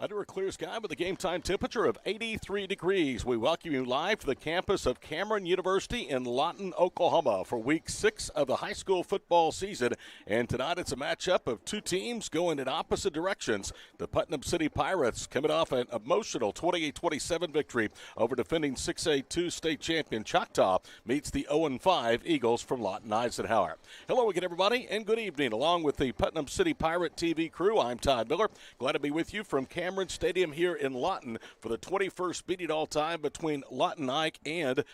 Under a clear sky with a game time temperature of 83 degrees, we welcome you live to the campus of Cameron University in Lawton, Oklahoma for week 6 of the high school football season. And tonight it's a matchup of two teams going in opposite directions. The Putnam City Pirates coming off an emotional 28-27 victory over defending 6A2 state champion Choctaw meets the 0-5 Eagles from Lawton Eisenhower. Hello again, everybody, and good evening. Along with the Putnam City Pirate TV crew, I'm Todd Miller. Glad to be with you from Cameron Stadium here in Lawton for the 21st meeting all-time between Lawton Ike and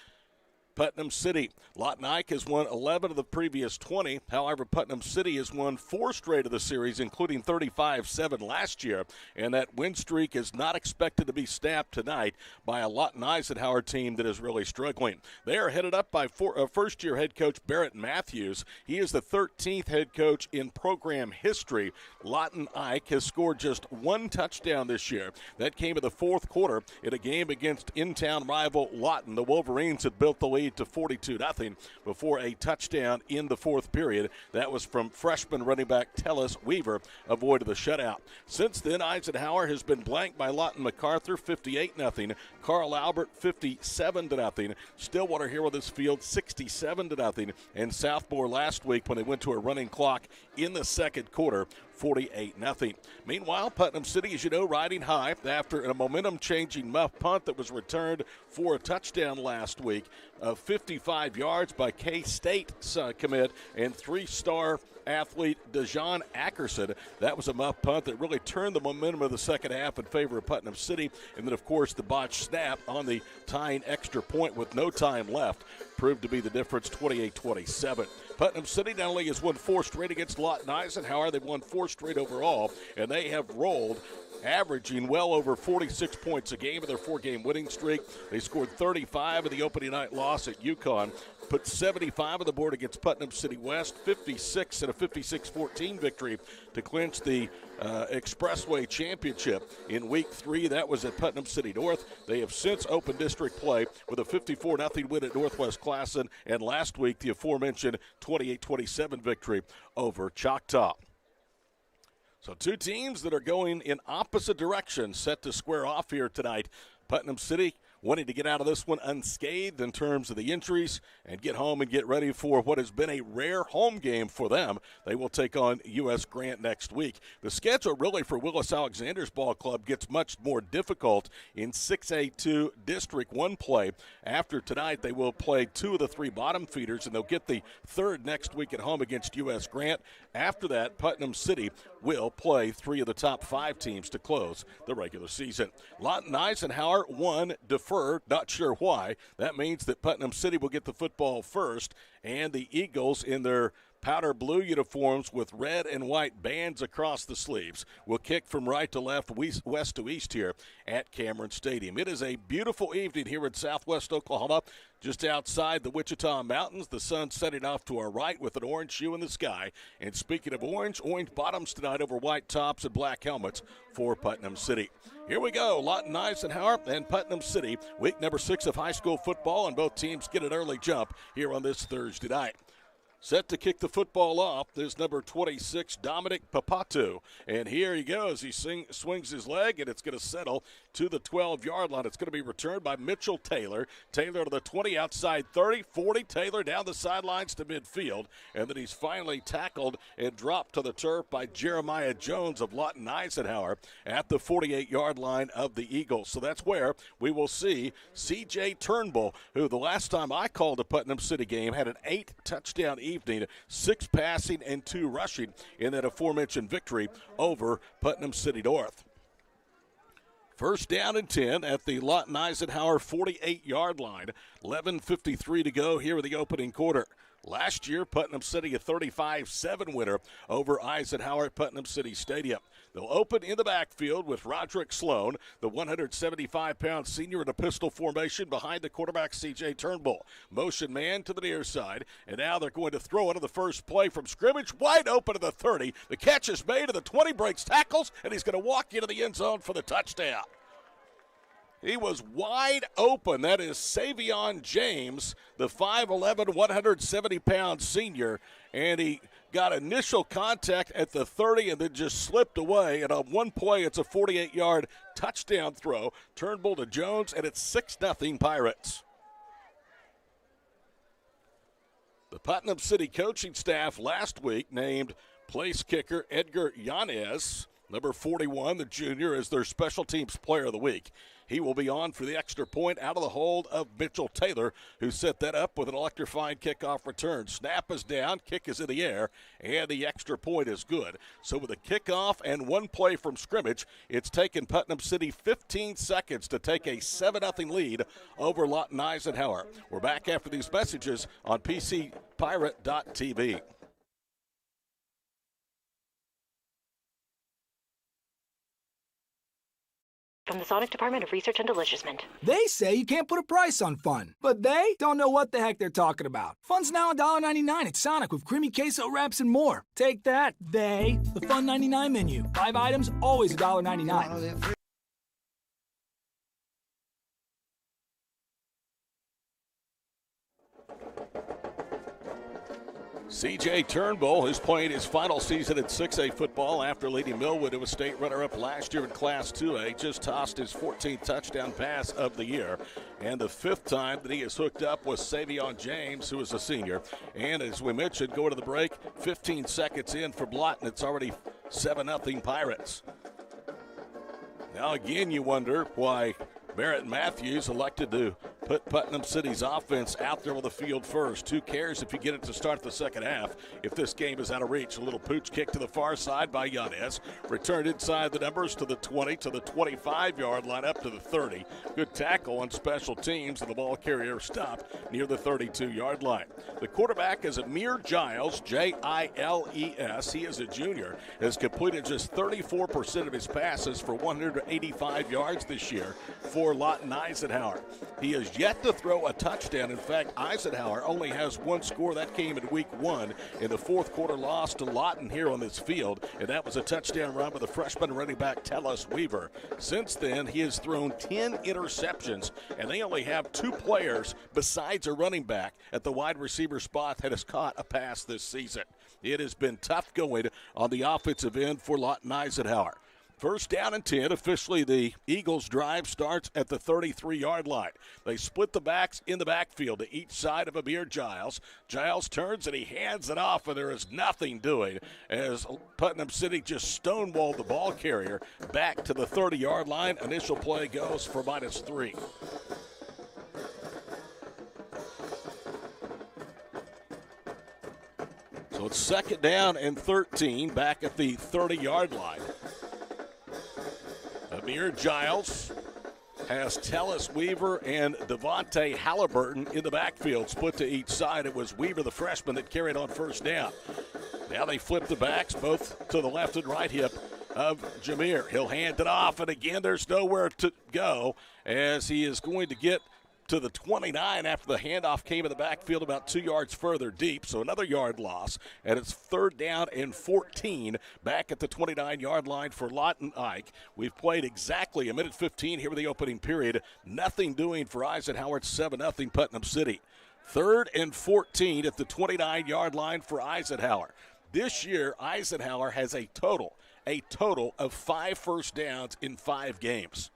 Putnam City. Lawton Ike has won 11 of the previous 20. However, Putnam City has won 4 straight of the series, including 35-7 last year. And that win streak is not expected to be snapped tonight by a Lawton Eisenhower team that is really struggling. They are headed up by first-year head coach Barrett Matthews. He is the 13th head coach in program history. Lawton Ike has scored just 1 touchdown this year. That came in the fourth quarter in a game against in-town rival Lawton. The Wolverines had built the lead to 42-0 before a touchdown in the fourth period. That was from freshman running back Tellis Weaver, avoided the shutout. Since then, Eisenhower has been blanked by Lawton MacArthur 58-0, Carl Albert 57-0, Stillwater here with this field 67-0, and Southmore last week when they went to a running clock in the second quarter 48-0. Meanwhile, Putnam City, as you know, riding high after a momentum-changing muff punt that was returned for a touchdown last week of 55 yards by K-State commit and 3-star athlete Dejon Ackerson. That was a muff punt that really turned the momentum of the second half in favor of Putnam City. And then, of course, the botched snap on the tying extra point with no time left proved to be the difference, 28-27. Putnam City not only has won 4 straight against Lawton Eisenhower, they've won 4 straight overall, and they have rolled, averaging well over 46 points a game in their 4-game winning streak. They scored 35 in the opening night loss at UConn, put 75 on the board against Putnam City West, 56 in a 56-14 victory to clinch the Expressway Championship in Week 3. That was at Putnam City North. They have since opened district play with a 54-0 win at Northwest Classen, and last week the aforementioned 28-27 victory over Choctaw. So two teams that are going in opposite directions set to square off here tonight. Putnam City wanting to get out of this one unscathed in terms of the injuries and get home and get ready for what has been a rare home game for them. They will take on U.S. Grant next week. The schedule really for Willis Alexander's ball club gets much more difficult in 6A2 District 1 play. After tonight, they will play 2 of the 3 bottom feeders, and they'll get the 3rd next week at home against U.S. Grant. After that, Putnam City will play 3 of the top 5 teams to close the regular season. Lawton Eisenhower won deferred, not sure why. That means that Putnam City will get the football first, and the Eagles in their powder blue uniforms with red and white bands across the sleeves will kick from right to left, west to east here at Cameron Stadium. It is a beautiful evening here in southwest Oklahoma, just outside the Wichita Mountains. The sun setting off to our right with an orange hue in the sky. And speaking of orange bottoms tonight over white tops and black helmets for Putnam City. Here we go, Lawton Eisenhower and Putnam City, week number 6 of high school football, and both teams get an early jump here on this Thursday night. Set to kick the football off, there's number 26, Dominic Papatu. And here he goes. He swings his leg, and it's going to settle to the 12-yard line. It's going to be returned by Mitchell Taylor. Taylor to the 20, outside 30, 40. Taylor down the sidelines to midfield. And then he's finally tackled and dropped to the turf by Jeremiah Jones of Lawton Eisenhower at the 48-yard line of the Eagles. So that's where we will see C.J. Turnbull, who the last time I called a Putnam City game had an 8-touchdown evening, 6 passing and 2 rushing in that aforementioned victory over Putnam City North. First down and 10 at the Lawton Eisenhower 48-yard line. 11:53 to go here in the opening quarter. Last year, Putnam City a 35-7 winner over Eisenhower at Putnam City Stadium. They'll open in the backfield with Roderick Sloan, the 175-pound senior in a pistol formation behind the quarterback C.J. Turnbull. Motion man to the near side, and now they're going to throw into the first play from scrimmage, wide open to the 30. The catch is made, and the 20 breaks tackles, and he's going to walk into the end zone for the touchdown. He was wide open. That is Savion James, the 5'11", 170-pound senior, and he got initial contact at the 30 and then just slipped away. And on one play, it's a 48-yard touchdown throw. Turnbull to Jones, and it's 6-0 Pirates. The Putnam City coaching staff last week named place kicker Edgar Yanez, number 41, the junior, as their special teams player of the week. He will be on for the extra point out of the hold of Mitchell Taylor, who set that up with an electrifying kickoff return. Snap is down, kick is in the air, and the extra point is good. So with a kickoff and one play from scrimmage, it's taken Putnam City 15 seconds to take a 7-0 lead over Lawton Eisenhower. We're back after these messages on PCPirate.tv. From the Sonic Department of Research and Deliciousment. They say you can't put a price on fun, but they don't know what the heck they're talking about. Fun's now $1.99 at Sonic with creamy queso wraps and more. Take that, they. The Fun 99 menu. 5 items, always $1.99. C.J. Turnbull is playing his final season in 6A football after leading Millwood to a state runner-up last year in Class 2A. Just tossed his 14th touchdown pass of the year. And the 5th time that he is hooked up with Savion James, who is a senior. And as we mentioned, going to the break, 15 seconds in for Lawton. It's already 7-0 Pirates. Now again, you wonder why Barrett Matthews elected to put Putnam City's offense out there on the field first. Who cares if you get it to start the second half if this game is out of reach? A little pooch kick to the far side by Yanez. Returned inside the numbers to the 20, to the 25-yard line, up to the 30. Good tackle on special teams, and the ball carrier stopped near the 32-yard line. The quarterback is Amir Giles, Jiles. He is a junior, has completed just 34% of his passes for 185 yards this year for Lawton Eisenhower. He has yet to throw a touchdown. In fact, Eisenhower only has one score. That came in week 1 in the fourth quarter loss to Lawton here on this field, and that was a touchdown run by the freshman running back Tellis Weaver. Since then, he has thrown 10 interceptions, and they only have 2 players besides a running back at the wide receiver spot that has caught a pass this season. It has been tough going on the offensive end for Lawton Eisenhower. First down and 10. Officially, the Eagles' drive starts at the 33-yard line. They split the backs in the backfield to each side of Amir Giles. Giles turns and he hands it off, and there is nothing doing as Putnam City just stonewalled the ball carrier back to the 30-yard line. Initial play goes for -3. So it's second down and 13 back at the 30-yard line. Amir Giles has Tellis Weaver and Devontae Halliburton in the backfield, split to each side. It was Weaver, the freshman, that carried on first down. Now they flip the backs both to the left and right hip of Jameer. He'll hand it off, and again, there's nowhere to go as he is going to get to the 29 after the handoff came in the backfield about 2 yards further deep, so another yard loss, and it's third down and 14 back at the 29-yard line for Lawton Ike. We've played exactly a minute 15 here in the opening period. Nothing doing for Eisenhower. It's 7-0 Putnam City. Third and 14 at the 29-yard line for Eisenhower. This year, Eisenhower has a total of 5 first downs in 5 games.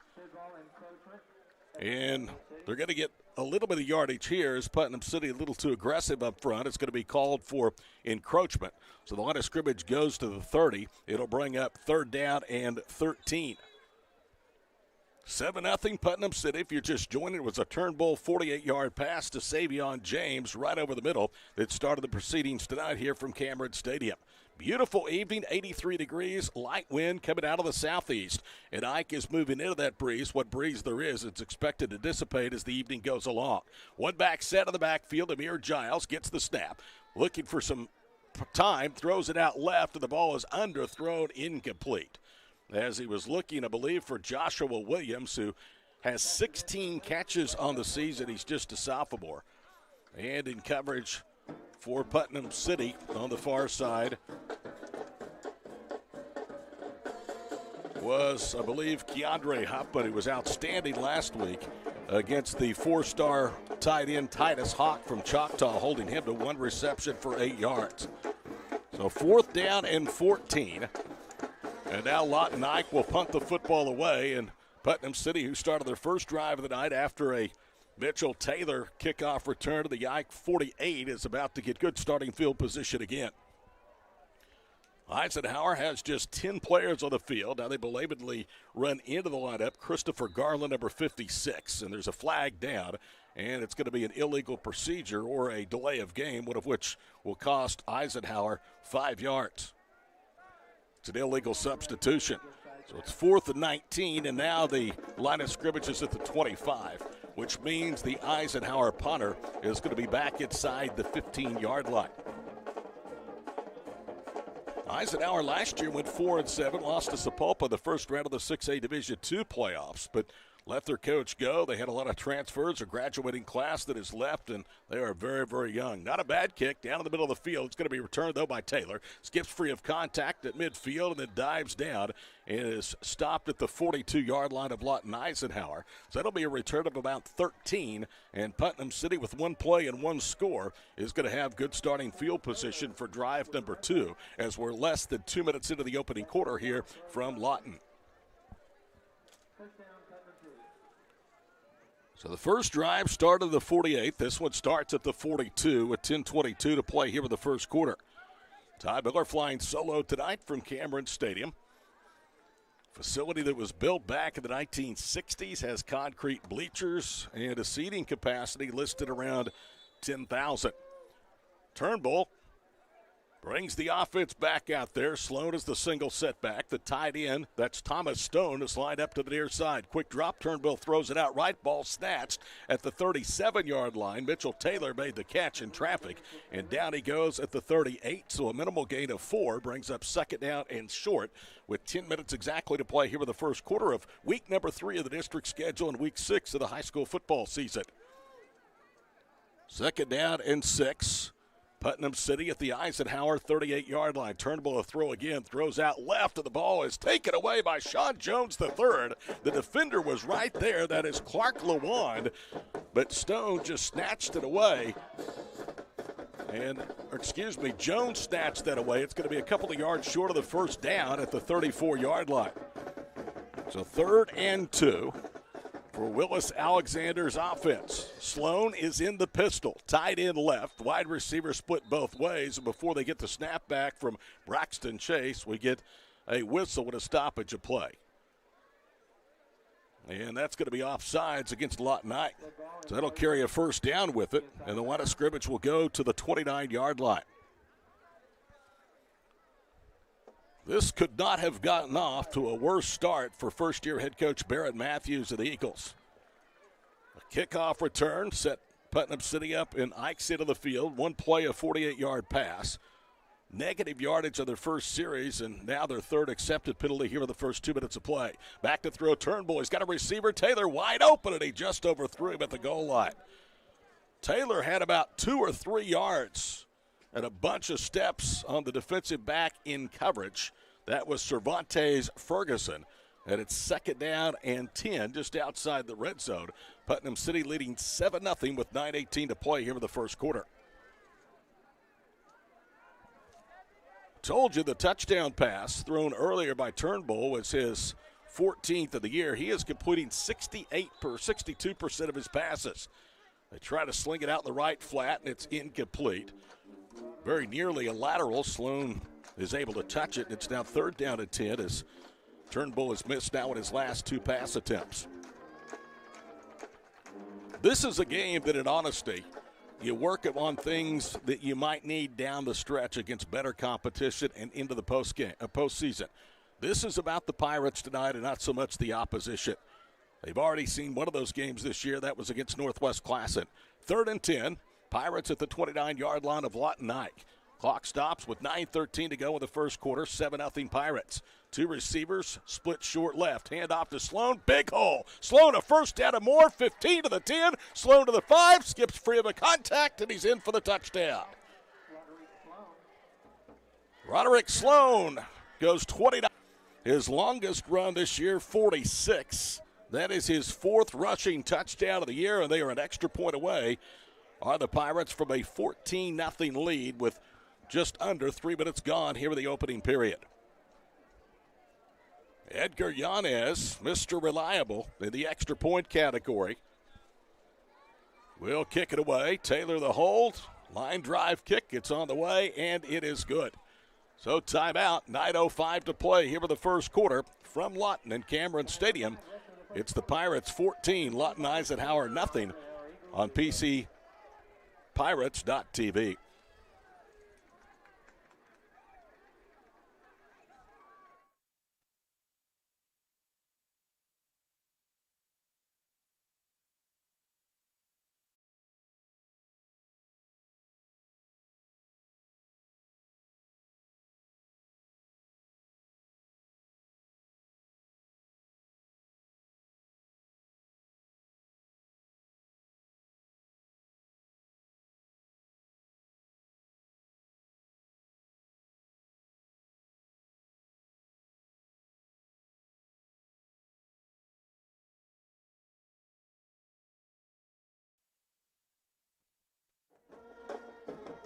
And they're going to get a little bit of yardage here as Putnam City a little too aggressive up front. It's going to be called for encroachment. So the line of scrimmage goes to the 30. It'll bring up third down and 13. 7-0 Putnam City. If you're just joining, it was a Turnbull 48-yard pass to Savion James right over the middle that started the proceedings tonight here from Cameron Stadium. Beautiful evening, 83 degrees, light wind coming out of the southeast. And Ike is moving into that breeze. What breeze there is, it's expected to dissipate as the evening goes along. One back set of the backfield, Amir Giles gets the snap. Looking for some time, throws it out left, and the ball is underthrown, incomplete. As he was looking, I believe, for Joshua Williams, who has 16 catches on the season. He's just a sophomore. And in coverage for Putnam City on the far side was, I believe, Keandre Huffman, who was outstanding last week against the 4-star tight end Titus Hawk from Choctaw, holding him to 1 reception for 8 yards. So 4th down and 14. And now Lawton Ike will punt the football away. And Putnam City, who started their first drive of the night after a Mitchell Taylor kickoff return to the Ike 48, is about to get good starting field position again. Eisenhower has just 10 players on the field. Now they belatedly run into the lineup. Christopher Garland, number 56, and there's a flag down, and it's going to be an illegal procedure or a delay of game, one of which will cost Eisenhower 5 yards. It's an illegal substitution. So it's 4th and 19, and now the line of scrimmage is at the 25, which means the Eisenhower punter is going to be back inside the 15-yard line. Eisenhower last year went 4-7, lost to Sapulpa the first round of the 6A Division II playoffs, but let their coach go. They had a lot of transfers, a graduating class that is left, and they are very, very young. Not a bad kick down in the middle of the field. It's going to be returned, though, by Taylor. Skips free of contact at midfield and then dives down and is stopped at the 42-yard line of Lawton Eisenhower. So that'll be a return of about 13, and Putnam City, with one play and one score, is going to have good starting field position for drive number 2, as we're less than 2 minutes into the opening quarter here from Lawton. So the first drive started at the 48. This one starts at the 42 with 10:22 to play here in the first quarter. Ty Miller flying solo tonight from Cameron Stadium. Facility that was built back in the 1960s, has concrete bleachers and a seating capacity listed around 10,000. Turnbull brings the offense back out there. Sloan is the single setback. The tight end, that's Thomas Stone, is lined up to the near side. Quick drop. Turnbull throws it out right. Ball snatched at the 37-yard line. Mitchell Taylor made the catch in traffic, and down he goes at the 38. So a minimal gain of 4 brings up 2nd down and short with 10 minutes exactly to play here in the first quarter of week number 3 of the district schedule and week 6 of the high school football season. 2nd down and 6. Putnam City at the Eisenhower 38-yard line. Turnbull a throw again, throws out left, and the ball is taken away by Sean Jones III. The defender was right there. That is Clark Lawand, but Stone just snatched it away. Jones snatched that away. It's going to be a couple of yards short of the first down at the 34-yard line. So 3rd and 2. For Willis Alexander's offense. Sloan is in the pistol, tight end left. Wide receiver split both ways. And before they get the snap back from Braxton Chase, we get a whistle with a stoppage of play. And that's going to be offsides against Lawton Ike. So that'll carry a first down with it. And the line of scrimmage will go to the 29-yard line. This could not have gotten off to a worse start for first-year head coach Barrett Matthews of the Eagles. A kickoff return set Putnam City up in Ike's end of the field. One play, a 48-yard pass. Negative yardage on their first series, and now their 3rd accepted penalty here in the first 2 minutes of play. Back to throw Turnbull. He's got a receiver, Taylor, wide open, and he just overthrew him at the goal line. Taylor had about 2 or 3 yards and a bunch of steps on the defensive back in coverage. That was Cervantes Ferguson. And it's 2nd down and 10 just outside the red zone. Putnam City leading 7-0 with 9:18 to play here in the first quarter. Told you the touchdown pass thrown earlier by Turnbull was his 14th of the year. He is completing 62% of his passes. They try to sling it out in the right flat, and it's incomplete. Very nearly a lateral. Sloan is able to touch it, and it's now 3rd down and 10 as Turnbull has missed now in his last 2 pass attempts. This is a game that, in honesty, you work on things that you might need down the stretch against better competition and into the postseason. This is about the Pirates tonight and not so much the opposition. They've already seen one of those games this year. That was against Northwest Classen. 3rd and 10. Pirates at the 29-yard line of Lawton Ike. Clock stops with 9:13 to go in the first quarter. 7-0 Pirates. 2 receivers, split short left. Hand off to Sloan. Big hole. Sloan a first down and more. 15 to the 10. Sloan to the 5. Skips free of a contact, and he's in for the touchdown. Roderick Sloan goes 29. His longest run this year, 46. That is his 4th rushing touchdown of the year, and they are an extra point away. Are the Pirates from a 14-0 lead with Just under 3 minutes gone here in the opening period. Edgar Yanez, Mr. Reliable in the extra point category. Will kick it away. Taylor the hold. Line drive kick. It's on the way, and it is good. So timeout. 9:05 to play here in the first quarter from Lawton and Cameron Stadium. It's the Pirates 14, Lawton Eisenhower nothing on PCPirates.tv.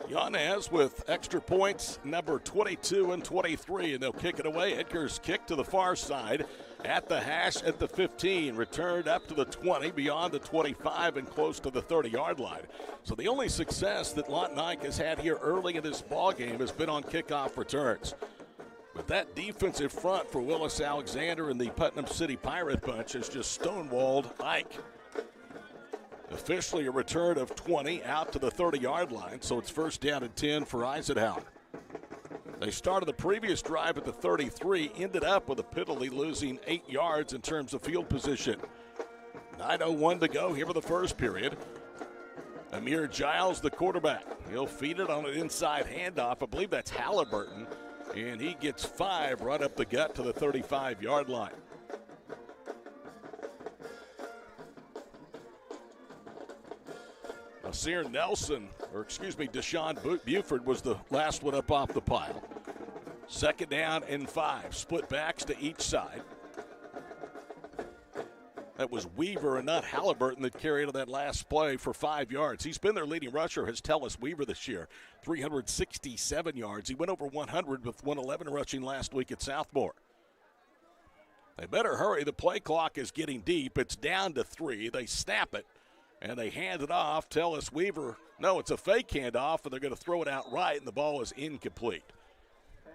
Yanez with extra points, number 22 and 23, and they'll kick it away. Edgar's kick to the far side at the hash at the 15, returned up to the 20, beyond the 25, and close to the 30-yard line. So the only success that Lawton Ike has had here early in this ballgame has been on kickoff returns. But that defensive front for Willis Alexander and the Putnam City Pirate Bunch has just stonewalled Ike. Officially a return of 20 out to the 30-yard line, so it's first down and 10 for Eisenhower. They started the previous drive at the 33, ended up with a penalty, losing 8 yards in terms of field position. 9:01 to go here for the first period. Amir Giles, the quarterback. He'll feed it on an inside handoff. I believe that's Halliburton, and he gets 5 right up the gut to the 35-yard line. Nasir Nelson, Deshaun Buford was the last one up off the pile. Second down and 5. Split backs to each side. That was Weaver and not Halliburton that carried on that last play for 5 yards. He's been their leading rusher, has Tellis Weaver this year. 367 yards. He went over 100 with 111 rushing last week at Southmore. They better hurry. The play clock is getting deep. It's down to 3. They snap it. And they hand it off. Tellis Weaver, no, it's a fake handoff, and they're going to throw it out right, and the ball is incomplete. I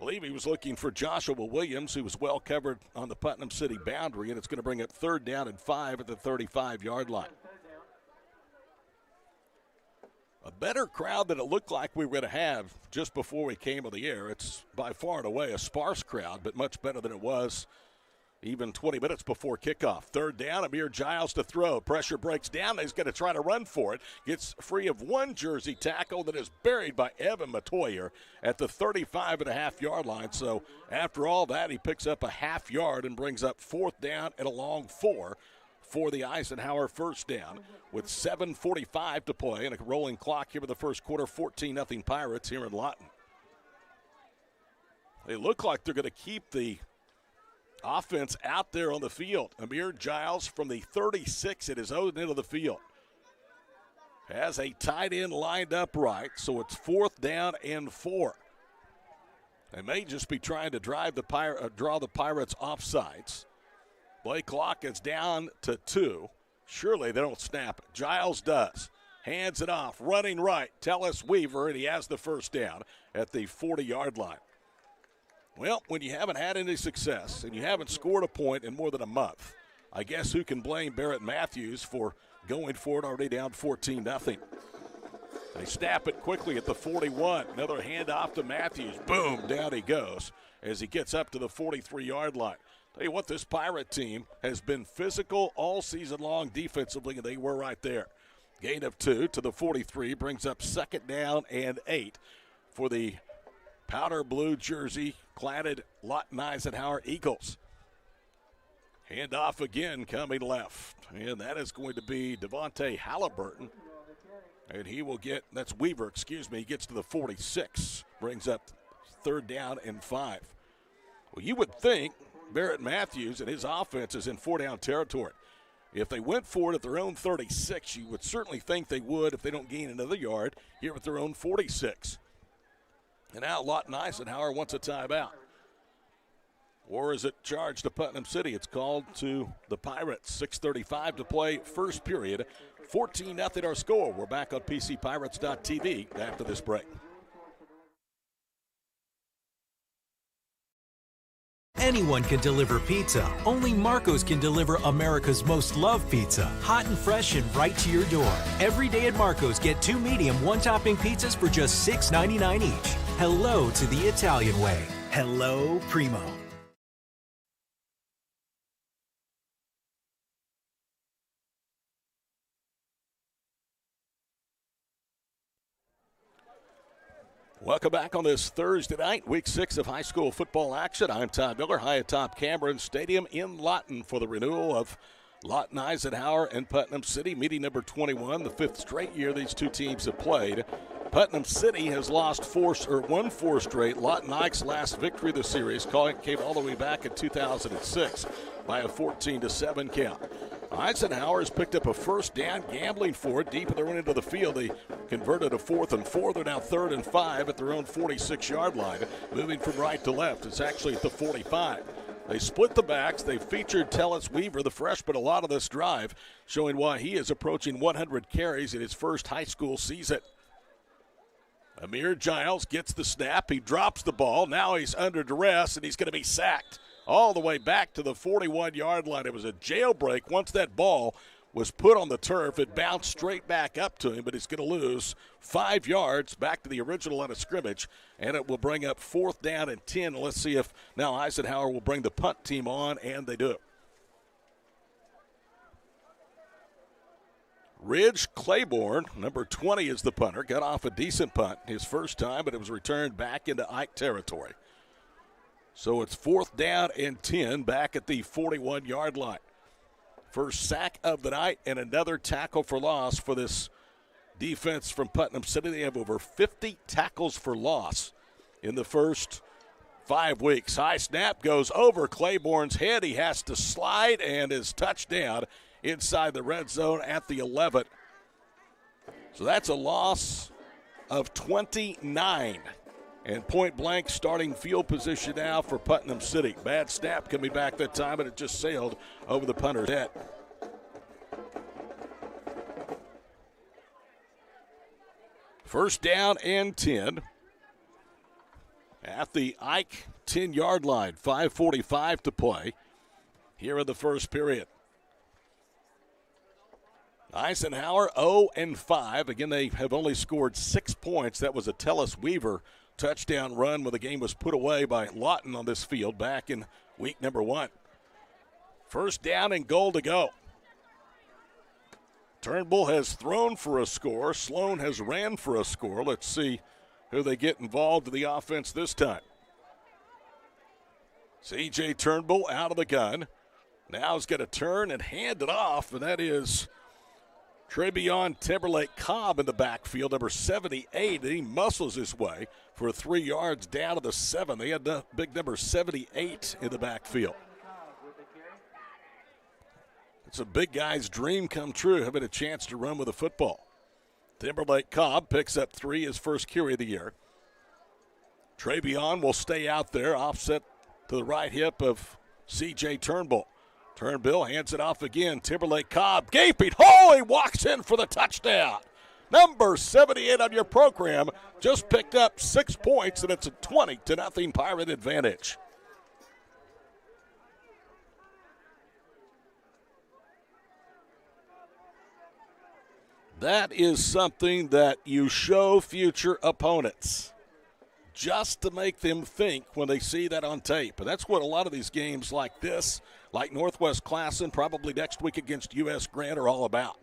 believe he was looking for Joshua Williams, who was well covered on the Putnam City boundary, and it's going to bring up third down and 5 at the 35-yard line. A better crowd than it looked like we were going to have just before we came on the air. It's by far and away a sparse crowd, but much better than it was even 20 minutes before kickoff. Third down, Amir Giles to throw. Pressure breaks down. He's going to try to run for it. Gets free of one Jersey tackle that is buried by Evan Matoyer at the 35.5-yard line. So after all that, he picks up a half yard and brings up fourth down and a long 4 for the Eisenhower first down with 7:45 to play and a rolling clock here in the first quarter. 14-0 Pirates here in Lawton. They look like they're going to keep the offense out there on the field. Amir Giles from the 36 at his own end of the field has a tight end lined up right, so it's fourth down and 4. They may just be trying to draw the Pirates off sides. Play clock is down to 2. Surely they don't snap it. Giles does. Hands it off, running right. Tellis Weaver, and he has the first down at the 40-yard line. Well, when you haven't had any success and you haven't scored a point in more than a month, I guess who can blame Barrett Matthews for going for it already down 14-0? They snap it quickly at the 41. Another handoff to Matthews. Boom, down he goes as he gets up to the 43-yard line. Tell you what, this Pirate team has been physical all season long defensively, and they were right there. Gain of 2 to the 43 brings up second down and 8 for the powder blue jersey cladded Lawton Eisenhower Eagles. Handoff again coming left, and that is going to be Devontae Halliburton. And he will get, that's Weaver, he gets to the 46, brings up third down and 5. Well, you would think Barrett Matthews and his offense is in 4-down territory. If they went for it at their own 36, you would certainly think they would if they don't gain another yard here at their own 46. And now Lawton Eisenhower wants a timeout. Or is it charged to Putnam City? It's called to the Pirates. 6:35 to play, first period. 14-0 our score. We're back on PCPirates.tv after this break. Anyone can deliver pizza. Only Marco's can deliver America's most loved pizza. Hot and fresh and right to your door. Every day at Marco's, get 2 medium, 1-topping pizzas for just $6.99 each. Hello to the Italian way. Hello, Primo. Welcome back on this Thursday night, week 6 of high school football action. I'm Todd Miller, high atop Cameron Stadium in Lawton for the renewal of Lawton Eisenhower and Putnam City, meeting number 21, the 5th straight year these two teams have played. Putnam City has won 4 straight. Lawton Ike's last victory of the series came all the way back in 2006 by a 14-7 count. Eisenhower has picked up a first down, gambling for it deep in their own end of the field. They converted a 4th and 4. They're now 3rd and 5 at their own 46-yard line, moving from right to left. It's actually at the 45. They split the backs. They featured Tellis Weaver, the freshman, a lot of this drive, showing why he is approaching 100 carries in his first high school season. Amir Giles gets the snap. He drops the ball. Now he's under duress, and he's going to be sacked all the way back to the 41-yard line. It was a jailbreak. Once that ball was put on the turf, it bounced straight back up to him, but he's going to lose 5 yards back to the original line of scrimmage, and it will bring up 4th down and 10. Let's see if now Eisenhower will bring the punt team on, and they do. Ridge Claiborne, number 20, is the punter. Got off a decent punt his first time, but it was returned back into Ike territory. So it's 4th down and 10 back at the 41-yard line. First sack of the night and another tackle for loss for this defense from Putnam City. They have over 50 tackles for loss in the first 5 weeks. High snap goes over Claiborne's head. He has to slide and is touchdown inside the red zone at the 11. So that's a loss of 29. And point-blank starting field position now for Putnam City. Bad snap coming back that time, but it just sailed over the punter's head. First down and 10 at the Ike 10-yard line. 5:45 to play here in the first period. Eisenhower 0-5. Again, they have only scored 6 points. That was a Tellis Weaver touchdown run when the game was put away by Lawton on this field back in week number 1. First down and goal to go. Turnbull has thrown for a score. Sloan has ran for a score. Let's see who they get involved in the offense this time. C.J. Turnbull out of the gun. Now he's got to turn and hand it off, and that is Trevion Timberlake Cobb in the backfield, number 78, and he muscles his way for 3 yards down to the 7. They had the big number 78 in the backfield. It's a big guy's dream come true, having a chance to run with a football. Timberlake Cobb picks up 3, his first carry of the year. Trevion will stay out there, offset to the right hip of C.J. Turnbull. Turnbull hands it off again. Timberlake Cobb gaping. Oh, he walks in for the touchdown. Number 78 on your program just picked up 6 points, and it's a 20-0 Pirate advantage. That is something that you show future opponents just to make them think when they see that on tape. And that's what a lot of these games like this, like Northwest Classen, probably next week against U.S. Grant, are all about.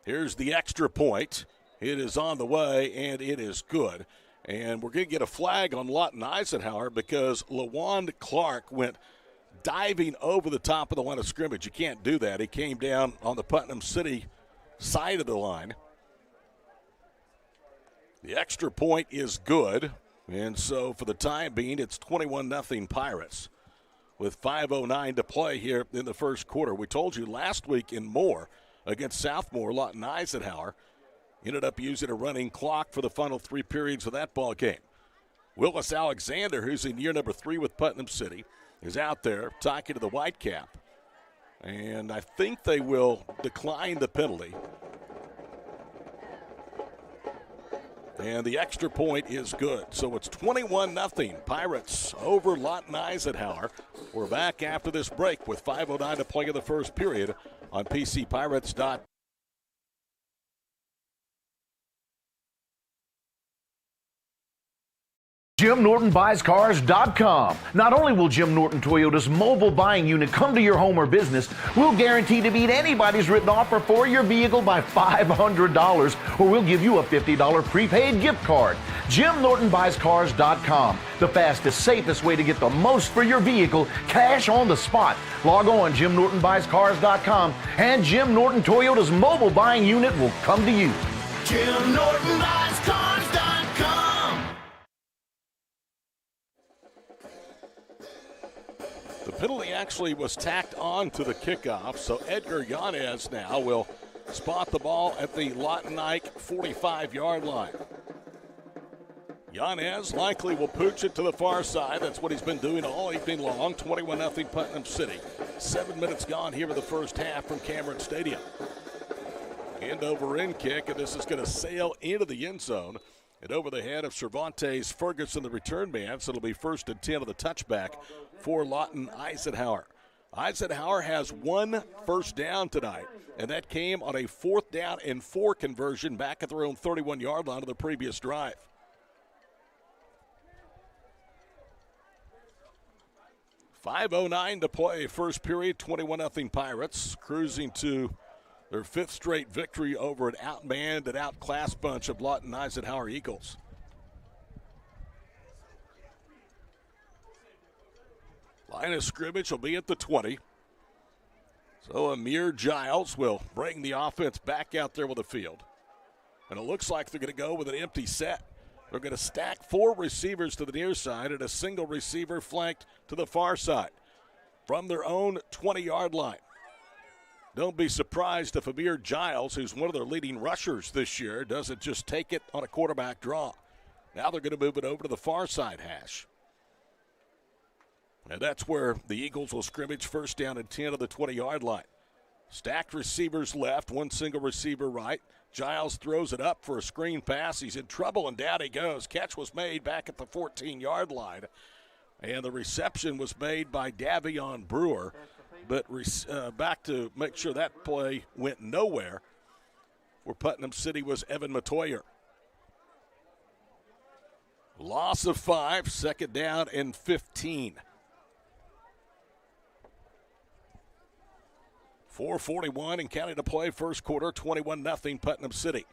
Here's the extra point. It is on the way, and it is good. And we're going to get a flag on Lawton Eisenhower because LaWand Clark went diving over the top of the line of scrimmage. You can't do that. He came down on the Putnam City side of the line. The extra point is good, and so for the time being, it's 21-0 Pirates. with 5:09 to play here in the first quarter. We told you last week in Moore against Southmore, Lawton Eisenhower ended up using a running clock for the final 3 periods of that ball game. Willis Alexander, who's in year number 3 with Putnam City, is out there talking to the Whitecap. And I think they will decline the penalty. And the extra point is good. So it's 21-0. Pirates over Lawton Eisenhower. We're back after this break with 5:09 to play in the first period on PCPirates.com. JimNortonBuysCars.com. Not only will Jim Norton Toyota's mobile buying unit come to your home or business, we'll guarantee to beat anybody's written offer for your vehicle by $500, or we'll give you a $50 prepaid gift card. JimNortonBuysCars.com. The fastest, safest way to get the most for your vehicle, cash on the spot. Log on JimNortonBuysCars.com, and Jim Norton Toyota's mobile buying unit will come to you. JimNortonBuysCars.com. The penalty actually was tacked on to the kickoff, so Edgar Yanez now will spot the ball at the Lawton Ike 45-yard line. Yanez likely will pooch it to the far side. That's what he's been doing all evening long. 21-0 Putnam City. 7 minutes gone here in the first half from Cameron Stadium. End over end kick, and this is going to sail into the end zone and over the head of Cervantes Ferguson, the return man. So it'll be 1st and 10 of the touchback for Lawton Eisenhower. Eisenhower has 1 first down tonight, and that came on a 4th down and 4 conversion back at their own 31-yard line of the previous drive. $5:09 to play, first period, 21-0 Pirates, cruising to their 5th straight victory over an outmanned and outclassed bunch of Lawton Eisenhower Eagles. Line of scrimmage will be at the 20. So Amir Giles will bring the offense back out there with the field. And it looks like they're going to go with an empty set. They're going to stack 4 receivers to the near side and a single receiver flanked to the far side from their own 20-yard line. Don't be surprised if Amir Giles, who's one of their leading rushers this year, doesn't just take it on a quarterback draw. Now they're going to move it over to the far side hash. And that's where the Eagles will scrimmage, 1st down and 10 of the 20-yard line. Stacked receivers left, 1 single receiver right. Giles throws it up for a screen pass. He's in trouble, and down he goes. Catch was made back at the 14-yard line. And the reception was made by Davion Brewer. But back to make sure that play went nowhere for Putnam City was Evan Matoyer. Loss of 5, 2nd down and 15. 4:41 and counting to play, first quarter, 21-0 Putnam City.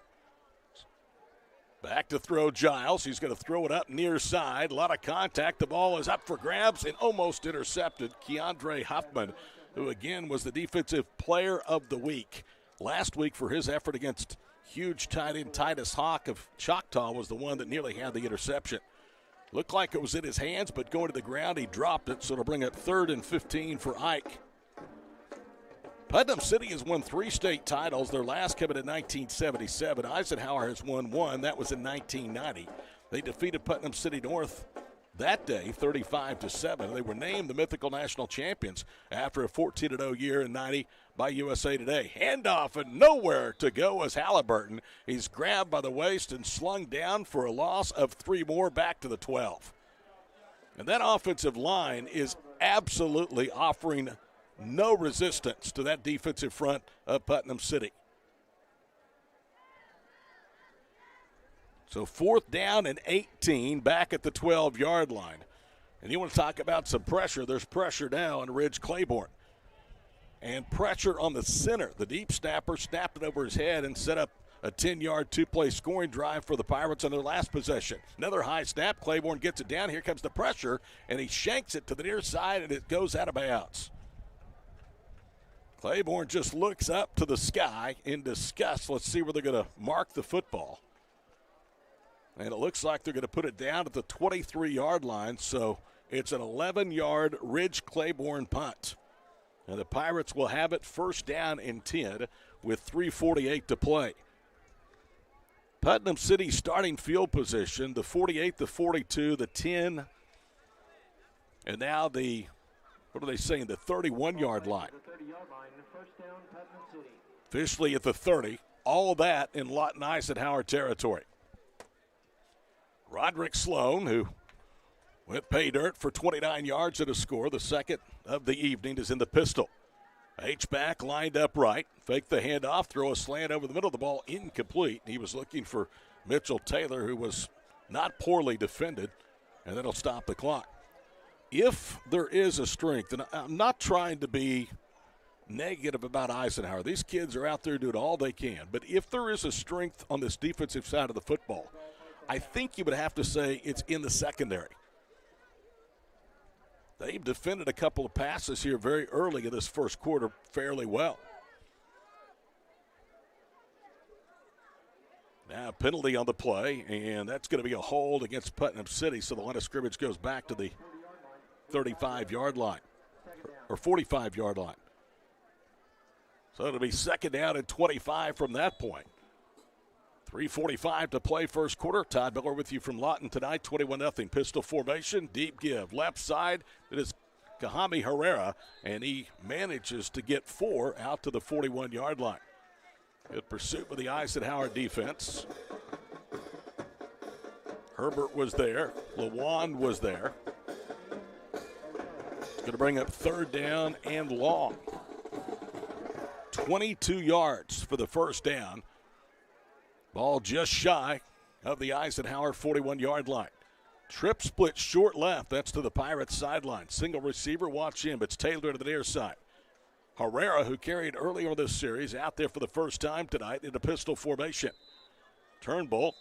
Back to throw Giles. He's going to throw it up near side. A lot of contact. The ball is up for grabs and almost intercepted. Keandre Huffman, who again was the defensive player of the week last week for his effort against huge tight end Titus Hawk of Choctaw, was the one that nearly had the interception. Looked like it was in his hands, but going to the ground, he dropped it, so it'll bring up 3rd and 15 for Ike. Putnam City has won 3 state titles, their last coming in 1977. Eisenhower has won 1. That was in 1990. They defeated Putnam City North that day, 35-7. They were named the mythical national champions after a 14-0 year in 90 by USA Today. Handoff and nowhere to go as Halliburton. He's grabbed by the waist and slung down for a loss of 3 more back to the 12. And that offensive line is absolutely offering no resistance to that defensive front of Putnam City. So 4th down and 18 back at the 12-yard line. And you want to talk about some pressure. There's pressure now on Ridge Claiborne. And pressure on the center. The deep snapper snapped it over his head and set up a 10-yard, 2-play scoring drive for the Pirates on their last possession. Another high snap. Claiborne gets it down. Here comes the pressure, and he shanks it to the near side, and it goes out of bounds. Claiborne just looks up to the sky in disgust. Let's see where they're going to mark the football. And it looks like they're going to put it down at the 23-yard line. So It's an 11-yard Ridge Claiborne punt. And the Pirates will have it first down and 10 with 3:48 to play. Putnam City starting field position, the 48, the 42, the 10, and now the, what are they saying, the 31-yard line. Officially at the 30. All of that in Lawton Eisenhower territory. Roderick Sloan, who went pay dirt for 29 yards and a score, the second of the evening, is in the pistol. H-back lined up right, fake the handoff, throw a slant over the middle of the ball, incomplete. He was looking for Mitchell Taylor, who was not poorly defended, and that'll stop the clock. If there is a strength, and I'm not trying to be negative about Eisenhower. These kids are out there doing all they can. But if there is a strength on this defensive side of the football, I think you would have to say it's in the secondary. They've defended a couple of passes here very early in this first quarter fairly well. Now a penalty on the play, and that's going to be a hold against Putnam City, so the line of scrimmage goes back to the 35-yard line, or 45-yard line. So it'll be second down and 25 from that point. 3:45 to play first quarter. Todd Miller with you from Lawton tonight. 21-0 pistol formation. Deep give. Left side. It is Kahami Herrera, and he manages to get 4 out to the 41-yard line. Good pursuit with the Eisenhower defense. Herbert was there. Lawan was there. It's going to bring up third down and long. 22 yards for the first down. Ball just shy of the Eisenhower 41-yard line. Trip split short left. That's to the Pirates sideline. Single receiver, watch him. It's Taylor to the near side. Herrera, who carried earlier in this series, out there for the first time tonight in a pistol formation. Turnbull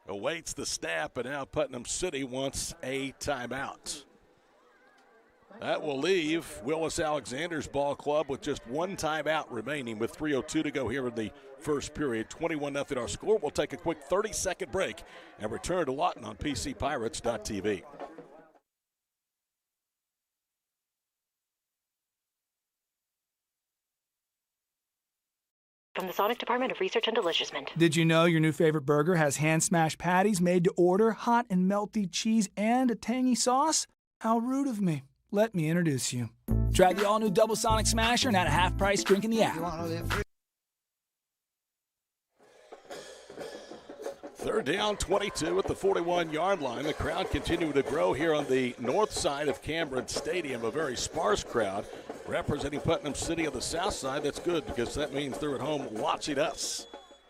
awaits the snap, and now Putnam City wants a timeout. That will leave Willis Alexander's ball club with just one timeout remaining with 3:02 to go here in the first period. 21-0 our score. We'll take a quick 30-second break and return to Lawton on PCPirates.tv. From the Sonic Department of Research and Deliciousment. Did you know your new favorite burger has hand-smashed patties made to order, hot and melty cheese, and a tangy sauce? How rude of me. Let me introduce you. Try the all-new Double Sonic Smasher and at a half-price drink in the app. Third down, 22 at the 41-yard line. The crowd continuing to grow here on the north side of Cameron Stadium. A very sparse crowd representing Putnam City on the south side. That's good because that means they're at home watching us.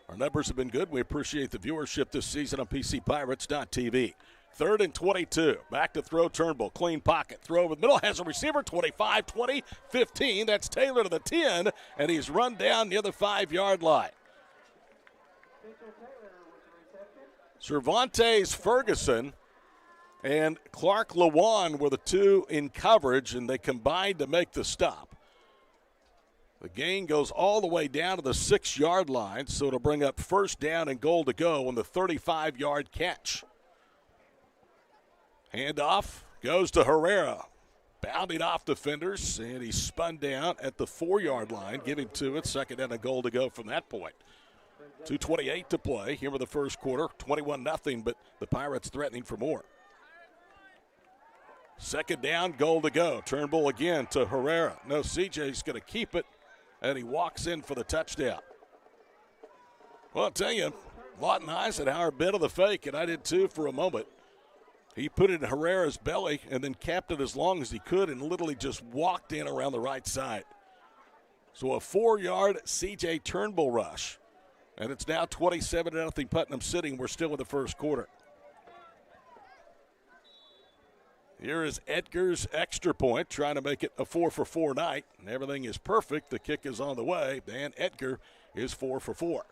Our numbers have been good. We appreciate the viewership this season on PCPirates.tv. Third and 22. Back to throw Turnbull. Clean pocket. Throw over the middle. Has a receiver. 25, 20, 15. That's Taylor to the 10. And he's run down near the 5-yard line. Cervantes Ferguson and Clark Lawan were the two in coverage, and they combined to make the stop. The gain goes all the way down to the 6-yard line, so it'll bring up first down and goal to go on the 35-yard catch. Handoff goes to Herrera. Bounding off defenders, and he spun down at the 4-yard line, getting to it. Second down and goal to go from that point. 2:28 to play here in the first quarter. 21-0, but the Pirates threatening for more. Second down, goal to go. Turnbull again to Herrera. No, CJ's going to keep it, and he walks in for the touchdown. Well, I'll tell you, Lawton Eisenhower bit of the fake, and I did too for a moment. He put it in Herrera's belly and then capped it as long as he could and literally just walked in around the right side. So a 4-yard C.J. Turnbull rush. And it's now 27-0 Putnam City, and we're still in the first quarter. Here is Edgar's extra point, trying to make it a 4-for-4 night. And everything is perfect. The kick is on the way, and Edgar is 4 for 4.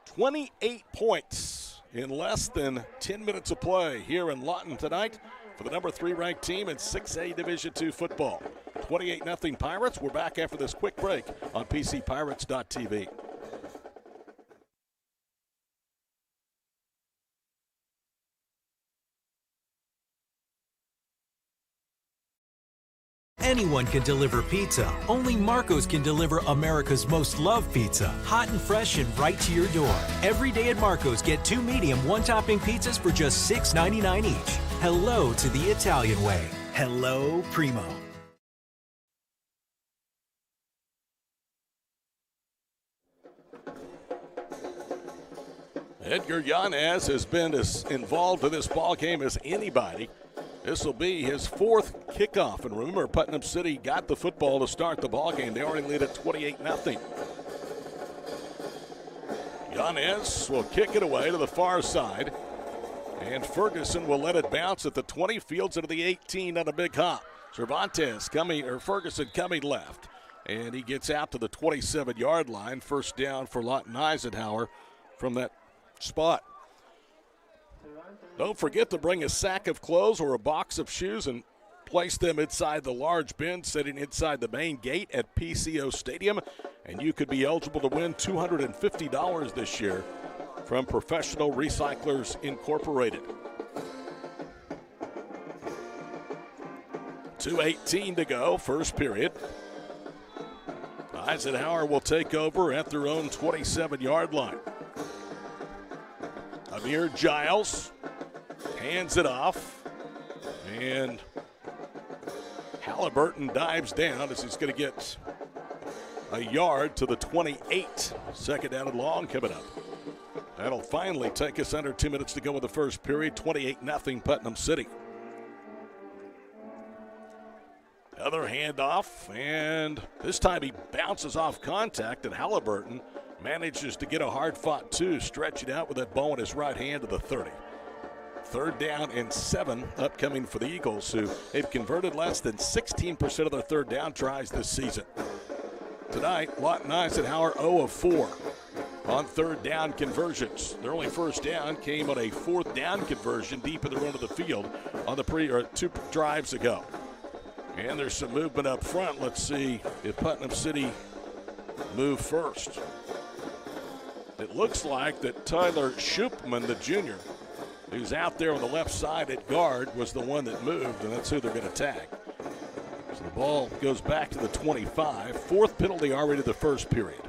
28 points in less than 10 minutes of play here in Lawton tonight for the number 3 ranked team in 6A Division II football. 28-0 Pirates. We're back after this quick break on PCPirates.tv. Anyone can deliver pizza. Only Marco's can deliver America's most loved pizza. Hot and fresh and right to your door. Every day at Marco's, get 2 medium, 1-topping pizzas for just $6.99 each. Hello to the Italian way. Hello, Primo. Edgar Yanez has been as involved in this ball game as anybody. This will be his 4th kickoff. And remember, Putnam City got the football to start the ball game. They already lead at 28-0. Yanez will kick it away to the far side. And Ferguson will let it bounce at the 20, fields into the 18 on a big hop. Ferguson coming left. And he gets out to the 27-yard line. First down for Lawton Eisenhower from that spot. Don't forget to bring a sack of clothes or a box of shoes and place them inside the large bin sitting inside the main gate at PCO Stadium, and you could be eligible to win $250 this year from Professional Recyclers Incorporated. 2:18 to go, first period. Eisenhower will take over at their own 27-yard line. Amir Giles hands it off, and Halliburton dives down as he's going to get a yard to the 28. Second down and long coming up. That'll finally take us under 2 minutes to go in the first period. 28-0 Putnam City. Another handoff, and this time he bounces off contact, and Halliburton manages to get a hard-fought 2, stretch it out with that ball in his right hand to the 30. Third down and 7 upcoming for the Eagles, who have converted less than 16% of their third down tries this season. Tonight, Lawton Eisenhower 0 of 4 on third down conversions. Their only first down came on a fourth down conversion deep in the run of the field on the 2 drives ago. And there's some movement up front. Let's see if Putnam City move first. It looks like that Tyler Shupman, the junior, who's out there on the left side at guard, was the one that moved, and that's who they're going to tag. So the ball goes back to the 25. 4th penalty already the first period.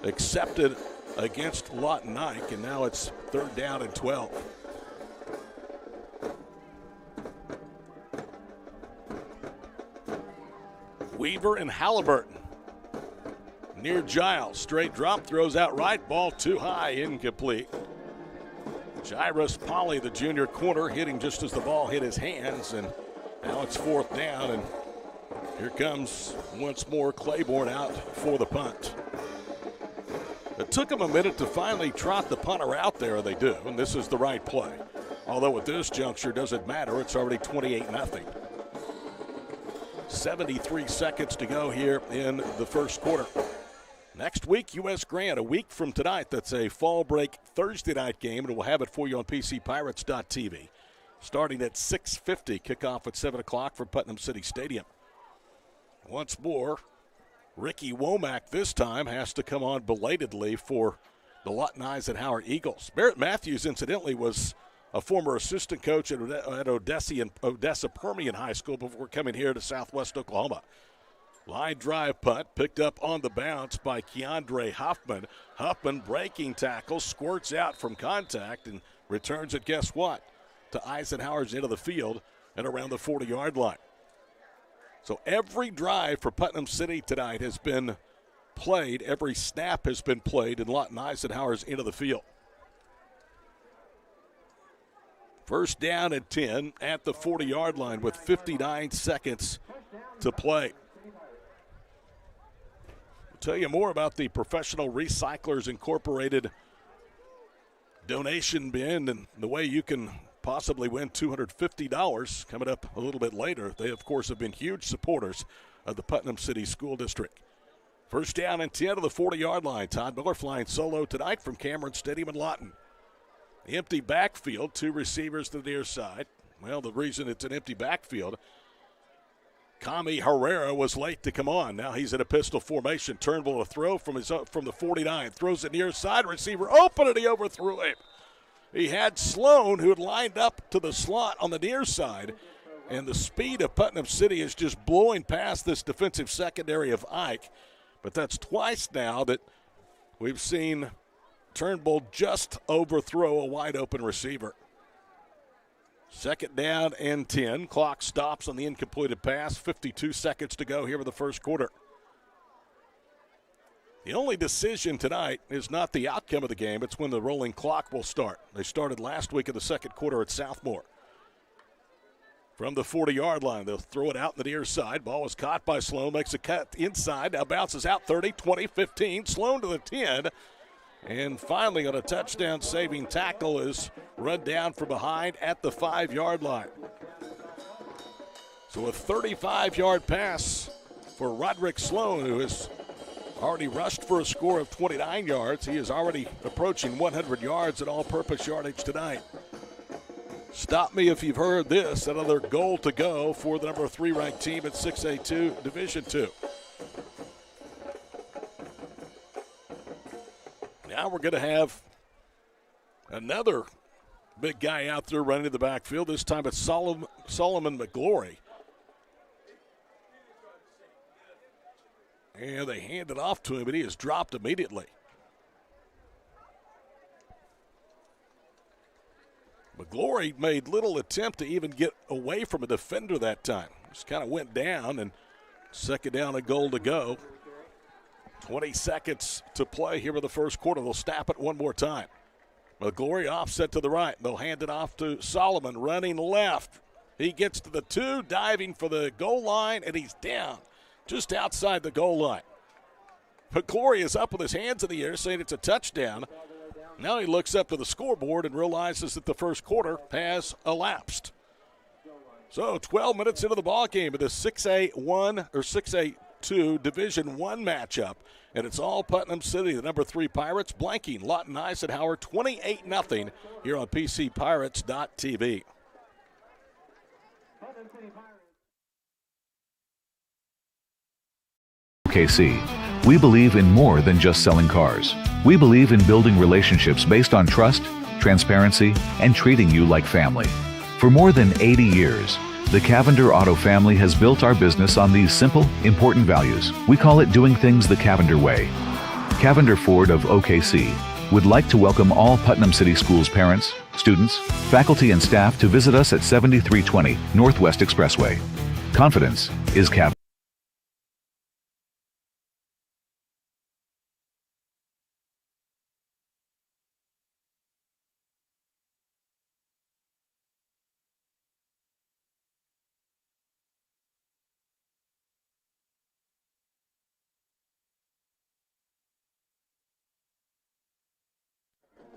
Accepted against Lawton Ike, and now it's 3rd down and 12. Weaver and Halliburton. Near Giles, straight drop, throws out right, ball too high, incomplete. Jairus Polly, the junior corner, hitting just as the ball hit his hands, and now it's 4th down, and here comes once more Claiborne out for the punt. It took him a minute to finally trot the punter out there, they do, and this is the right play. Although at this juncture, doesn't matter, it's already 28-0. 73 seconds to go here in the first quarter. Next week, U.S. Grant, a week from tonight. That's a fall break Thursday night game, and we'll have it for you on PCPirates.tv. Starting at 6:50, kickoff at 7 o'clock from Putnam City Stadium. Once more, Ricky Womack this time has to come on belatedly for the Lawton Eisenhower Eagles. Barrett Matthews, incidentally, was a former assistant coach at Odessa Permian High School before coming here to Southwest Oklahoma. Line drive punt picked up on the bounce by Keandre Huffman. Huffman breaking tackle, squirts out from contact and returns it, guess what, to Eisenhower's end of the field and around the 40-yard line. So every drive for Putnam City tonight has been played. Every snap has been played in Lawton Eisenhower's end of the field. First down and 10 at the 40-yard line with 59 seconds to play. I'll tell you more about the Professional Recyclers Incorporated donation bin and the way you can possibly win $250 coming up a little bit later. They, of course, have been huge supporters of the Putnam City School District. First down and 10 to the 40-yard line. Todd Miller flying solo tonight from Cameron Stadium in Lawton. Empty backfield, 2 receivers to the near side. Well, the reason it's an empty backfield, Kami Herrera was late to come on. Now he's in a pistol formation. Turnbull to throw from the 49. Throws it near side. Receiver open, and he overthrew him. He had Sloan, who had lined up to the slot on the near side, And the speed of Putnam City is just blowing past this defensive secondary of Ike. But that's twice now that we've seen Turnbull just overthrow a wide-open receiver. 2nd down and 10. Clock stops on the incompleted pass. 52 seconds to go here in the first quarter. The only decision tonight is not the outcome of the game. It's when the rolling clock will start. They started last week in the second quarter at Southmore. From the 40-yard line, they'll throw it out in the near side. Ball was caught by Sloan, makes a cut inside, now bounces out 30, 20, 15. Sloan to the 10. And finally on a touchdown-saving tackle is run down from behind at the 5-yard line. So a 35-yard pass for Roderick Sloan, who has already rushed for a score of 29 yards. He is already approaching 100 yards at all-purpose yardage tonight. Stop me if you've heard this. Another goal to go for the number 3 ranked team at 6A2 Division II. Now we're going to have another big guy out there running to the backfield. This time it's Solomon McGlory. And they hand it off to him, and he is dropped immediately. McGlory made little attempt to even get away from a defender that time. Just kind of went down, and 2nd down and goal to go. 20 seconds to play here in the first quarter. They'll snap it one more time. McGlory offset to the right. They'll hand it off to Solomon, running left. He gets to the 2, diving for the goal line, and he's down just outside the goal line. McGlory is up with his hands in the air, saying it's a touchdown. Now he looks up to the scoreboard and realizes that the first quarter has elapsed. So 12 minutes into the ball game of the 6A1 or 6A2 Division I matchup, and it's all Putnam City, the number 3 Pirates, blanking Lawton Eisenhower 28-0 here on PCPirates.tv. OKC. We believe in more than just selling cars. We believe in building relationships based on trust, transparency, and treating you like family. For more than 80 years, the Cavender Auto family has built our business on these simple, important values. We call it doing things the Cavender way. Cavender Ford of OKC would like to welcome all Putnam City Schools parents, students, faculty, and staff to visit us at 7320 Northwest Expressway. Confidence is Cavender.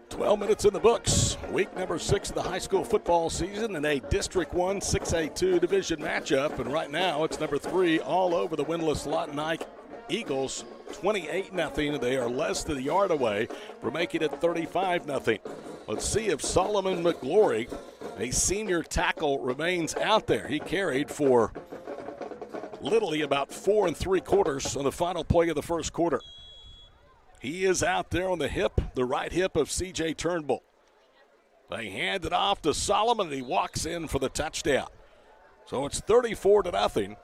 12 minutes in the books. Week number 6 of the high school football season in a District 1 6A2 division matchup. And right now it's number 3 all over the winless Lawton Ike Eagles, 28-0. They are less than a yard away from making it 35-0. Let's see if Solomon McGlory, a senior tackle, remains out there. He carried for literally about 4 3/4 on the final play of the first quarter. He is out there on the hip, the right hip of C.J. Turnbull. They hand it off to Solomon, and he walks in for the touchdown. So it's 34-0.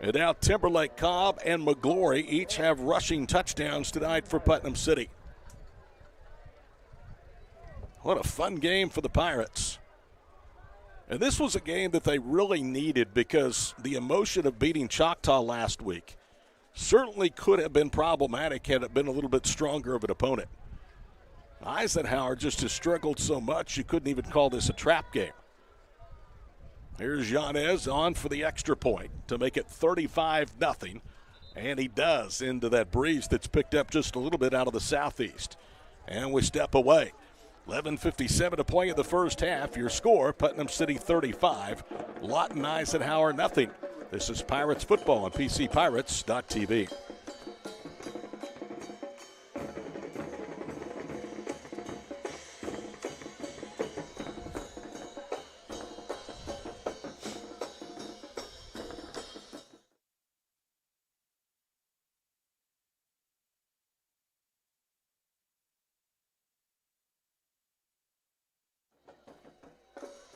And now Timberlake Cobb and McGlory each have rushing touchdowns tonight for Putnam City. What a fun game for the Pirates. And this was a game that they really needed because the emotion of beating Choctaw last week certainly could have been problematic had it been a little bit stronger of an opponent. Eisenhower just has struggled so much you couldn't even call this a trap game. Here's Yanez on for the extra point to make it 35-0, and he does into that breeze that's picked up just a little bit out of the southeast. And we step away. 11:57 to play in the first half. Your score, Putnam City 35, Lawton Eisenhower 0. This is Pirates football on PCPirates.tv.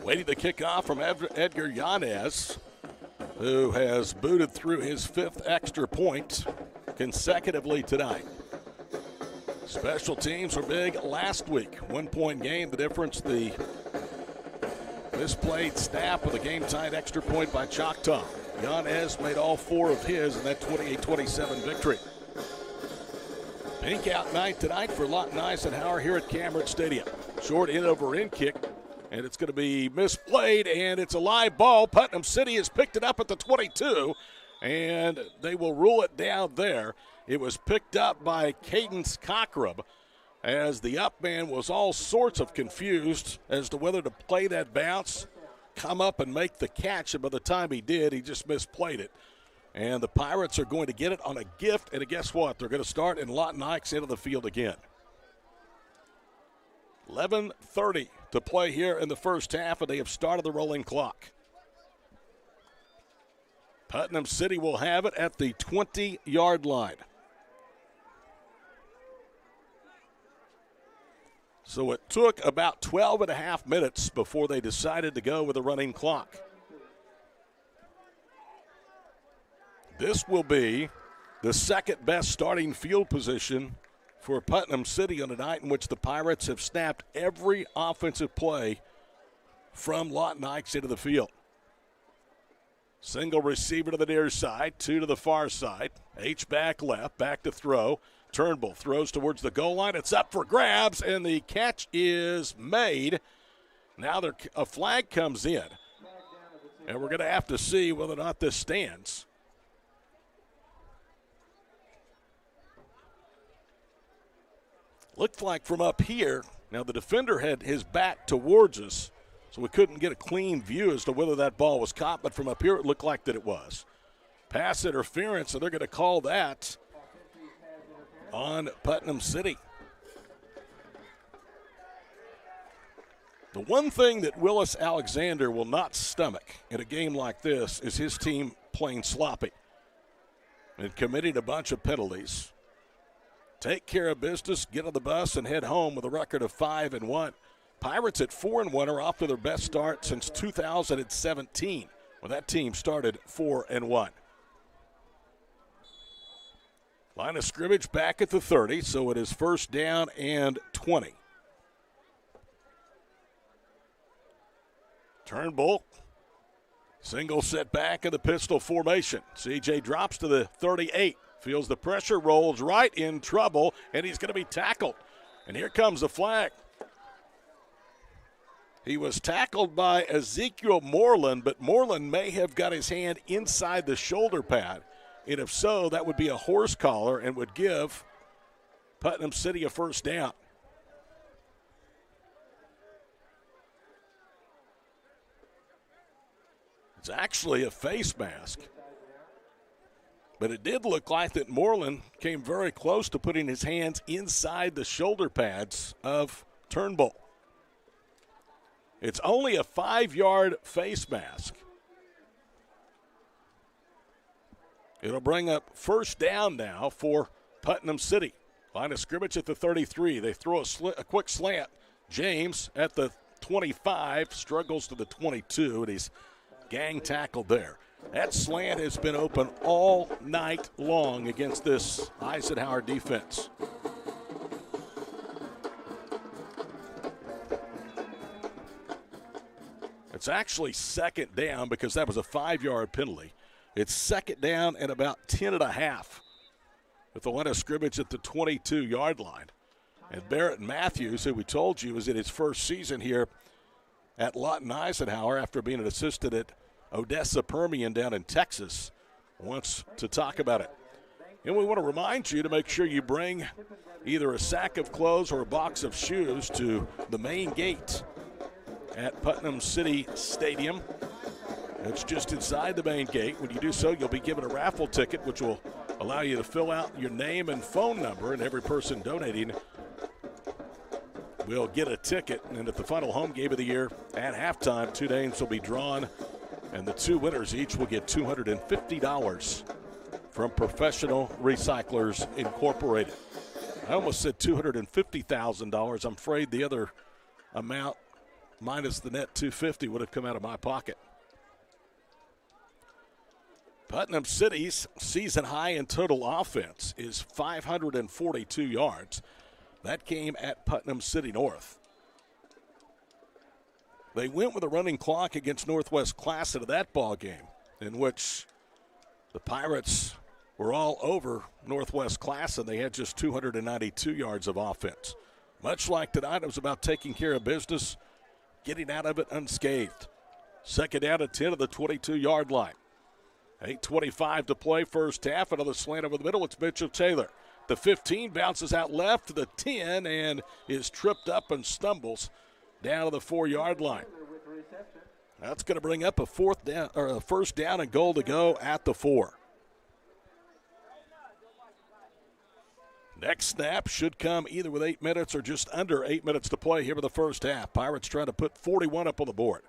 Waiting the kickoff from Edgar Yanez, who has booted through his 5th extra point consecutively tonight. Special teams were big last week. 1-point game. The difference, the misplayed snap with a game-tied extra point by Choctaw. Yanez made all 4 of his in that 28-27 victory. Pink out night tonight for Lawton Eisenhower here at Cameron Stadium. Short in-over-in kick, and it's going to be misplayed, and it's a live ball. Putnam City has picked it up at the 22, and they will rule it down there. It was picked up by Cadence Cockrab, as the up man was all sorts of confused as to whether to play that bounce, come up and make the catch, and by the time he did, he just misplayed it. And the Pirates are going to get it on a gift, and guess what? They're going to start in Lawton Ike's into the field again. 11:30 to play here in the first half, and they have started the rolling clock. Putnam City will have it at the 20-yard line. So it took about 12 and a half minutes before they decided to go with a running clock. This will be the second best starting field position for Putnam City on a night in which the Pirates have snapped every offensive play from Lawton Ike's into the field. Single receiver to the near side, 2 to the far side. H back left, back to throw. Turnbull throws towards the goal line. It's up for grabs, and the catch is made. Now a flag comes in, and we're going to have to see whether or not this stands. Looked like from up here, now the defender had his back towards us, so we couldn't get a clean view as to whether that ball was caught, but from up here it looked like that it was. Pass interference, and they're going to call that on Putnam City. The one thing that Willis Alexander will not stomach in a game like this is his team playing sloppy and committing a bunch of penalties. Take care of business, get on the bus, and head home with a record of 5-1. Pirates at 4-1 are off to their best start since 2017, when that team started 4-1. Line of scrimmage back at the 30, so it is first down and 20. Turnbull, single set back in the pistol formation. CJ drops to the 38, feels the pressure, rolls right, in trouble, and he's going to be tackled. And here comes the flag. He was tackled by Ezekiel Moreland, but Moreland may have got his hand inside the shoulder pad. And if so, that would be a horse collar and would give Putnam City a first down. It's actually a face mask. But it did look like that Moreland came very close to putting his hands inside the shoulder pads of Turnbull. It's only a 5-yard face mask. It'll bring up first down now for Putnam City. Line of scrimmage at the 33. They throw a quick slant. James at the 25 struggles to the 22, and he's gang tackled there. That slant has been open all night long against this Eisenhower defense. It's actually second down because that was a 5-yard penalty. It's second down and about 10.5 with the line of scrimmage at the 22-yard line. And Barrett Matthews, who we told you is in his first season here at Lawton Eisenhower after being an assistant at Odessa Permian down in Texas, wants to talk about it. And we want to remind you to make sure you bring either a sack of clothes or a box of shoes to the main gate at Putnam City Stadium. It's just inside the main gate. When you do so, you'll be given a raffle ticket, which will allow you to fill out your name and phone number, and every person donating will get a ticket. And at the final home game of the year at halftime, 2 names will be drawn, and the 2 winners each will get $250 from Professional Recyclers Incorporated. I almost said $250,000. I'm afraid the other amount minus the net 250 would have come out of my pocket. Putnam City's season high in total offense is 542 yards. That came at Putnam City North. They went with a running clock against Northwest Classic of that ball game, in which the Pirates were all over Northwest Classic. They had just 292 yards of offense. Much like tonight, it was about taking care of business, getting out of it unscathed. Second down at 10 of the 22-yard line. 8:25 to play first half. Another slant over the middle. It's Mitchell Taylor. The 15 bounces out left to the 10 and is tripped up and stumbles down to the 4-yard line. That's going to bring up a first down and goal to go at the 4. Next snap should come either with 8 minutes or just under 8 minutes to play here in the first half. Pirates trying to put 41 up on the board.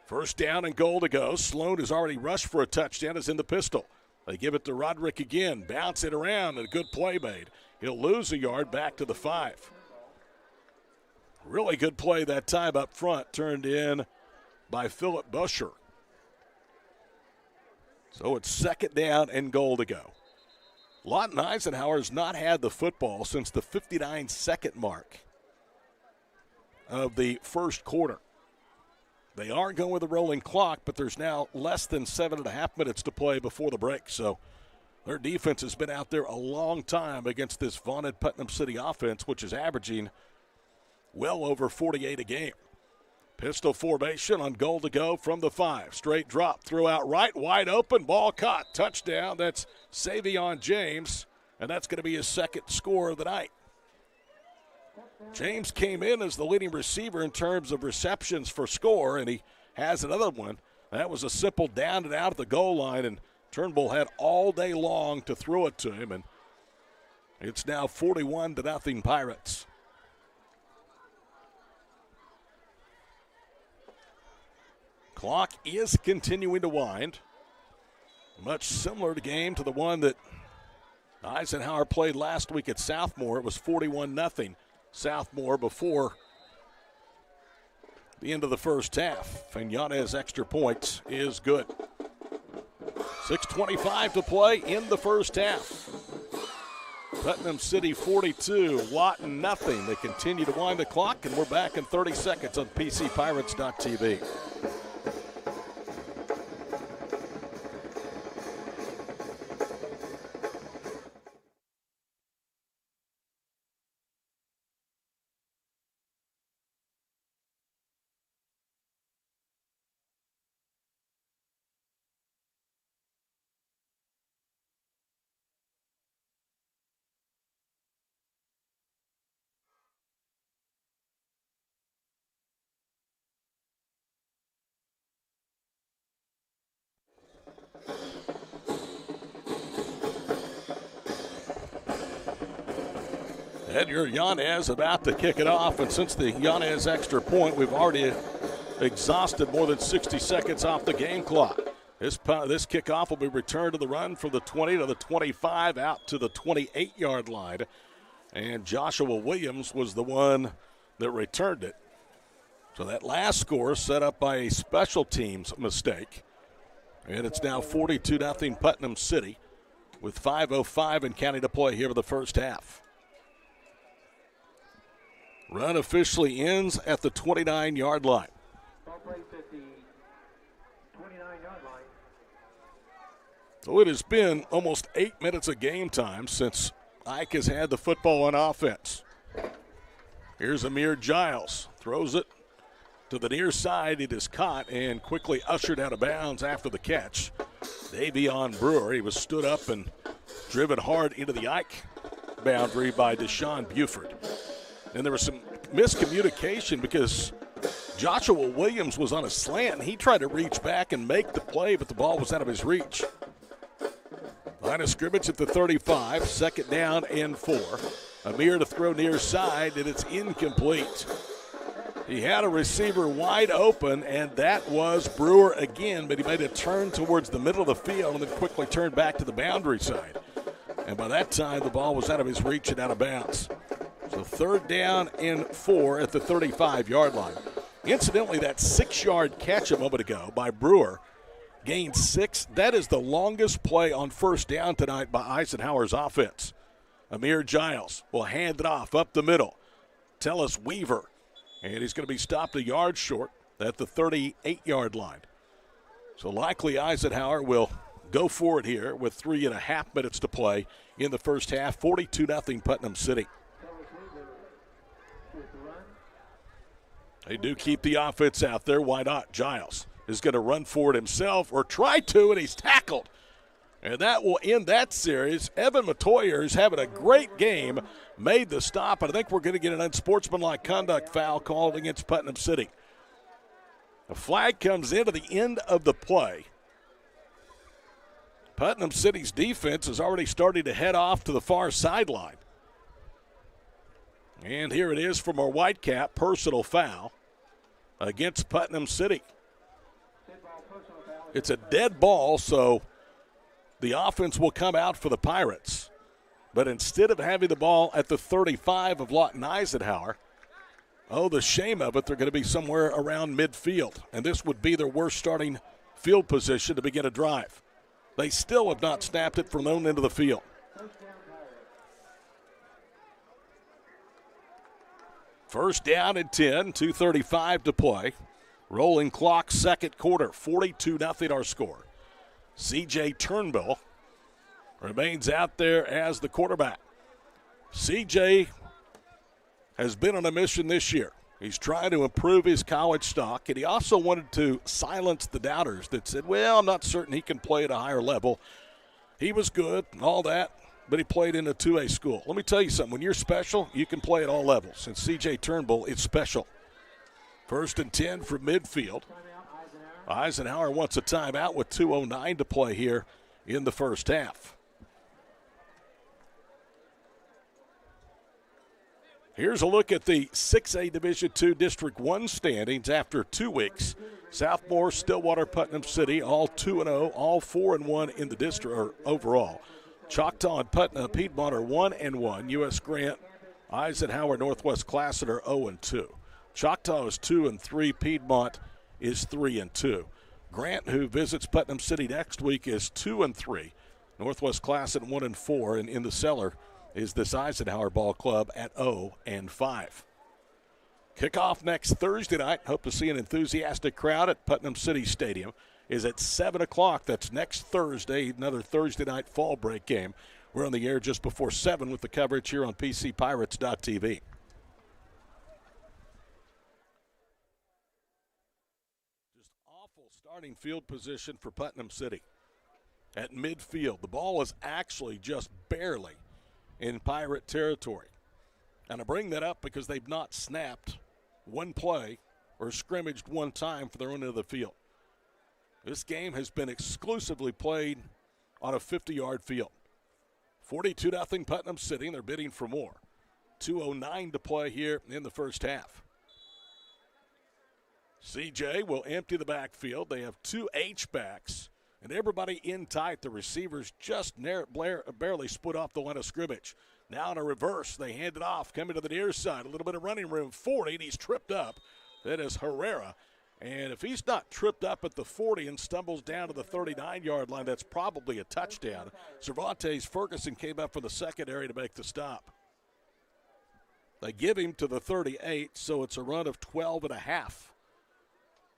First down and goal to go. Sloan has already rushed for a touchdown, is in the pistol. They give it to Roderick again. Bounce it around, and a good play made. He'll lose a yard back to the 5. Really good play that time up front, turned in by Philip Busher. So it's second down and goal to go. Lawton Eisenhower's not had the football since the 59-second mark of the first quarter. They are going with a rolling clock, but there's now less than 7.5 minutes to play before the break. So their defense has been out there a long time against this vaunted Putnam City offense, which is averaging well over 48 a game. Pistol formation on goal to go from the 5. Straight drop, throw out right, wide open, ball caught, touchdown. That's Savion James, and that's going to be his second score of the night. James came in as the leading receiver in terms of receptions for score, and he has another one. That was a simple down and out at the goal line, and Turnbull had all day long to throw it to him, and it's now 41-0 Pirates. Clock is continuing to wind. Much similar to game to the one that Eisenhower played last week at Southmore. It was 41-0 Southmore before the end of the first half. And Yanez extra points is good. 6:25 to play in the first half. Putnam City 42, Lawton nothing. They continue to wind the clock, and we're back in 30 seconds on PCPirates.tv. Edgar Yanez about to kick it off, and since the Yanez extra point, we've already exhausted more than 60 seconds off the game clock. This kickoff will be returned to the run from the 20 to the 25 out to the 28-yard line, and Joshua Williams was the one that returned it. So that last score set up by a special teams mistake, and it's now 42-0 Putnam City with 5:05 and counting to play here for the first half. Run officially ends at the 29-yard line. So it has been almost 8 minutes of game time since Ike has had the football on offense. Here's Amir Giles. Throws it to the near side. It is caught and quickly ushered out of bounds after the catch. Davion Brewer, he was stood up and driven hard into the Ike boundary by Deshaun Buford. And there was some miscommunication because Joshua Williams was on a slant, and he tried to reach back and make the play, but the ball was out of his reach. Line of scrimmage at the 35, second down and 4. Amir to throw near side, and it's incomplete. He had a receiver wide open, and that was Brewer again, but he made a turn towards the middle of the field and then quickly turned back to the boundary side. And by that time, the ball was out of his reach and out of bounds. So So 3rd down and 4 at the 35-yard line. Incidentally, that 6-yard catch a moment ago by Brewer gained 6. That is the longest play on 1st down tonight by Eisenhower's offense. Amir Giles will hand it off up the middle. Tellis Weaver, and he's going to be stopped a yard short at the 38-yard line. So likely Eisenhower will go for it here with 3.5 minutes to play in the first half. 42-0 Putnam City. They do keep the offense out there. Why not? Giles is going to run for it himself, or try to, and he's tackled. And that will end that series. Evan Matoyer is having a great game, made the stop, and I think we're going to get an unsportsmanlike conduct foul called against Putnam City. A flag comes into the end of the play. Putnam City's defense is already starting to head off to the far sideline. And here it is from our Whitecap, personal foul against Putnam City. It's a dead ball, so the offense will come out for the Pirates. But instead of having the ball at the 35 of Lawton Eisenhower, oh, the shame of it, they're going to be somewhere around midfield. And this would be their worst starting field position to begin a drive. They still have not snapped it from their own end of the field. First down and 10, 2:35 to play. Rolling clock, second quarter, 42-0 our score. C.J. Turnbull remains out there as the quarterback. C.J. has been on a mission this year. He's trying to improve his college stock, and he also wanted to silence the doubters that said, well, I'm not certain he can play at a higher level. He was good and all that, but he played in a 2A school. Let me tell you something. When you're special, you can play at all levels. And C.J. Turnbull is special. 1st and 10 from midfield. Eisenhower wants a timeout with 2:09 to play here in the first half. Here's a look at the 6A Division II District 1 standings after 2 weeks. Southmore, Stillwater, Putnam City, all 2-0, all 4-1 in the district or overall. Choctaw and Putnam, Piedmont are 1-1. U.S. Grant, Eisenhower, Northwest Classen are 0-2. Choctaw is 2-3. Piedmont is 3-2. Grant, who visits Putnam City next week, is 2-3. Northwest Classen 1-4, and in the cellar is this Eisenhower Ball Club at 0-5. Kickoff next Thursday night. Hope to see an enthusiastic crowd at Putnam City Stadium. Is at 7 o'clock. That's next Thursday, another Thursday night fall break game. We're on the air just before 7 with the coverage here on PCPirates.tv. Just awful starting field position for Putnam City. At midfield, the ball is actually just barely in Pirate territory. And I bring that up because they've not snapped one play or scrimmaged one time for their own end of the field. This game has been exclusively played on a 50-yard field. 42-0 Putnam City, and they're bidding for more. 2:09 to play here in the first half. CJ will empty the backfield. They have 2 H-backs, and everybody in tight. The receivers just barely split off the line of scrimmage. Now in a reverse, they hand it off, coming to the near side. A little bit of running room, 40, and he's tripped up. That is Herrera. And if he's not tripped up at the 40 and stumbles down to the 39-yard line, that's probably a touchdown. Cervantes Ferguson came up for the secondary to make the stop. They give him to the 38, so it's a run of 12.5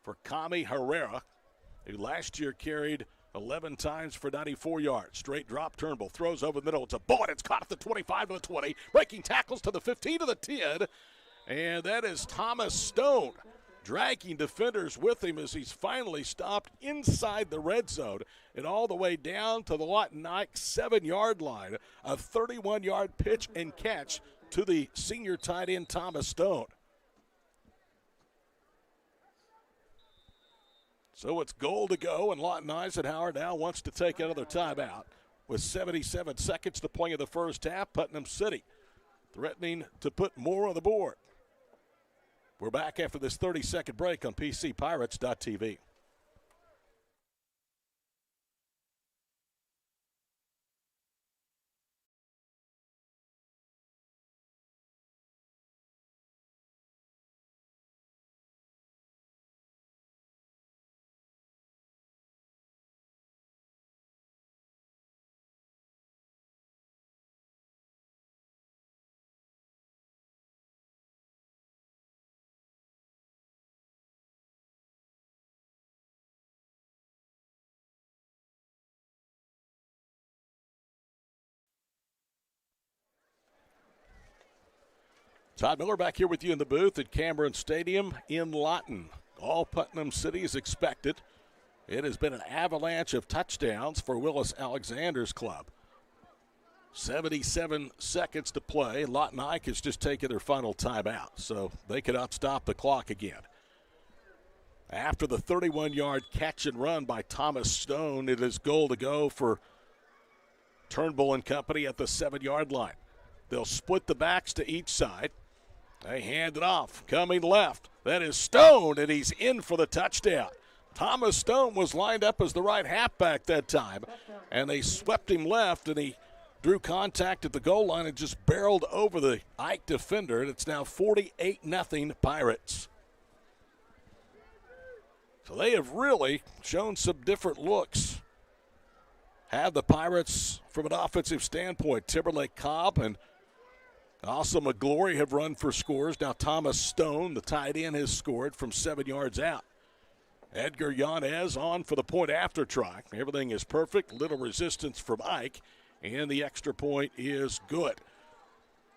for Kami Herrera, who last year carried 11 times for 94 yards. Straight drop, Turnbull throws over the middle. It's a bullet. It's caught at the 25 to the 20. Breaking tackles to the 15 to the 10. And that is Thomas Stone, dragging defenders with him as he's finally stopped inside the red zone and all the way down to the Lawton Ike 7-yard line. A 31-yard pitch and catch to the senior tight end Thomas Stone. So it's goal to go, and Lawton Eisenhower now wants to take another timeout. With 77 seconds to play in the first half, Putnam City threatening to put more on the board. We're back after this 30-second break on PCPirates.tv. Todd Miller back here with you in the booth at Cameron Stadium in Lawton. All Putnam City is expected. It has been an avalanche of touchdowns for Willis Alexander's club. 77 seconds to play. Lawton Ike has just taken their final timeout, so they could outstop the clock again. After the 31-yard catch and run by Thomas Stone, it is goal to go for Turnbull and company at the 7-yard line. They'll split the backs to each side. They hand it off. Coming left. That is Stone, and he's in for the touchdown. Thomas Stone was lined up as the right halfback that time, and they swept him left, and he drew contact at the goal line and just barreled over the Ike defender, and it's now 48-0 Pirates. So they have really shown some different looks. Have the Pirates from an offensive standpoint. Timberlake Cobb and also McGlory have run for scores. Now Thomas Stone, the tight end, has scored from 7 yards out. Edgar Yanez on for the point after try. Everything is perfect. Little resistance from Ike, and the extra point is good.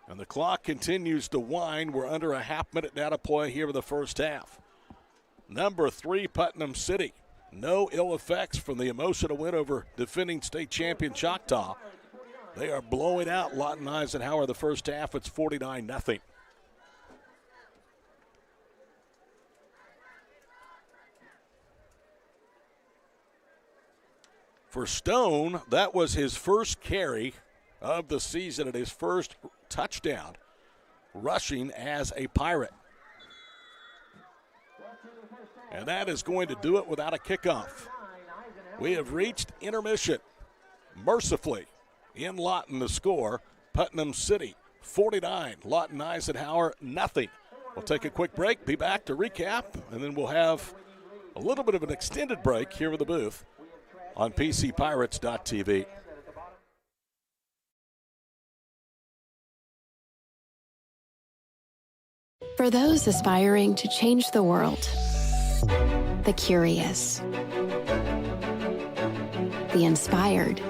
And the clock continues to wind. We're under a half minute now to play here in the first half. Number 3, Putnam City. No ill effects from the emotional win over defending state champion Choctaw. They are blowing out Lawton Eisenhower the first half. It's 49-0. For Stone, that was his first carry of the season and his first touchdown rushing as a Pirate. And that is going to do it without a kickoff. We have reached intermission. Mercifully, in Lawton, the score, Putnam City 49, Lawton Eisenhower nothing. We'll take a quick break, be back to recap, and then we'll have a little bit of an extended break here in the booth on PCPirates.tv. For those aspiring to change the world, the curious, the inspired,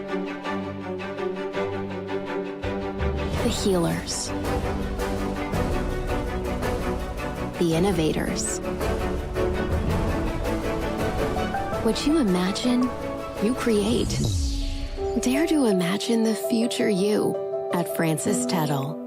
the healers, the innovators. What you imagine, you create. Dare to imagine the future you at Francis Tettle.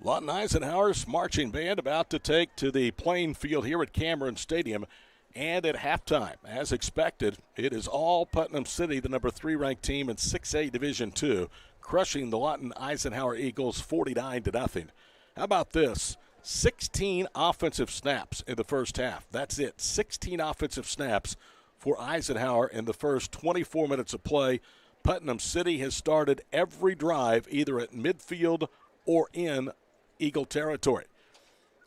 Lawton Eisenhower's marching band about to take to the playing field here at Cameron Stadium. And at halftime, as expected, it is all Putnam City, the number 3 ranked team in 6A Division II, crushing the Lawton Eisenhower Eagles 49-0. How about this? 16 offensive snaps in the first half. That's it. 16 offensive snaps for Eisenhower in the first 24 minutes of play. Putnam City has started every drive either at midfield or in Eagle territory.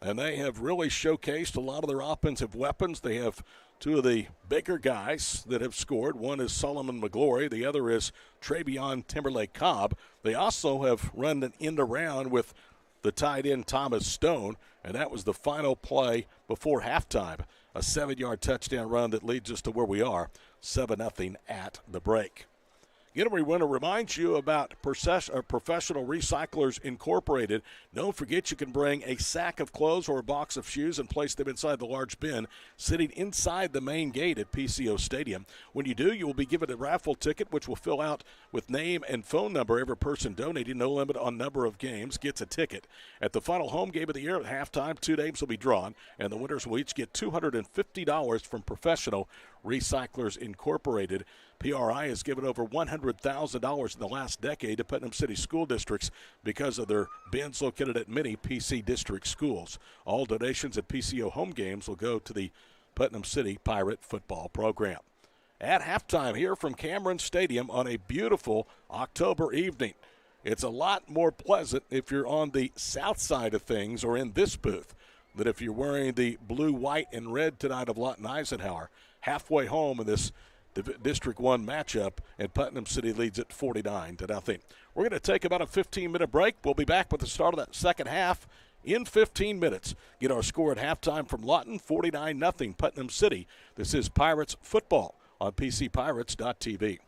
And they have really showcased a lot of their offensive weapons. They have 2 of the bigger guys that have scored. One is Solomon McGlory. The other is Travion Timberlake Cobb. They also have run an end around with the tight end Thomas Stone, and that was the final play before halftime. A 7-yard touchdown run that leads us to where we are, 7-0 at the break. Again, we want to remind you about Professional Recyclers Incorporated. Don't forget you can bring a sack of clothes or a box of shoes and place them inside the large bin sitting inside the main gate at PCO Stadium. When you do, you will be given a raffle ticket which will fill out with name and phone number. Every person donating, no limit on number of games, gets a ticket. At the final home game of the year at halftime, 2 names will be drawn, and the winners will each get $250 from Professional Recyclers Incorporated. PRI has given over $100,000 in the last decade to Putnam City school districts because of their bins located at many PC district schools. All donations at PCO home games will go to the Putnam City Pirate football program. At halftime here from Cameron Stadium on a beautiful October evening. It's a lot more pleasant if you're on the south side of things or in this booth than if you're wearing the blue, white, and red tonight of Lawton Eisenhower. Halfway home in this District 1 matchup, and Putnam City leads it 49-0. We're going to take about a 15-minute break. We'll be back with the start of that second half in 15 minutes. Get our score at halftime from Lawton, 49-0 Putnam City. This is Pirates football on PCPirates.tv.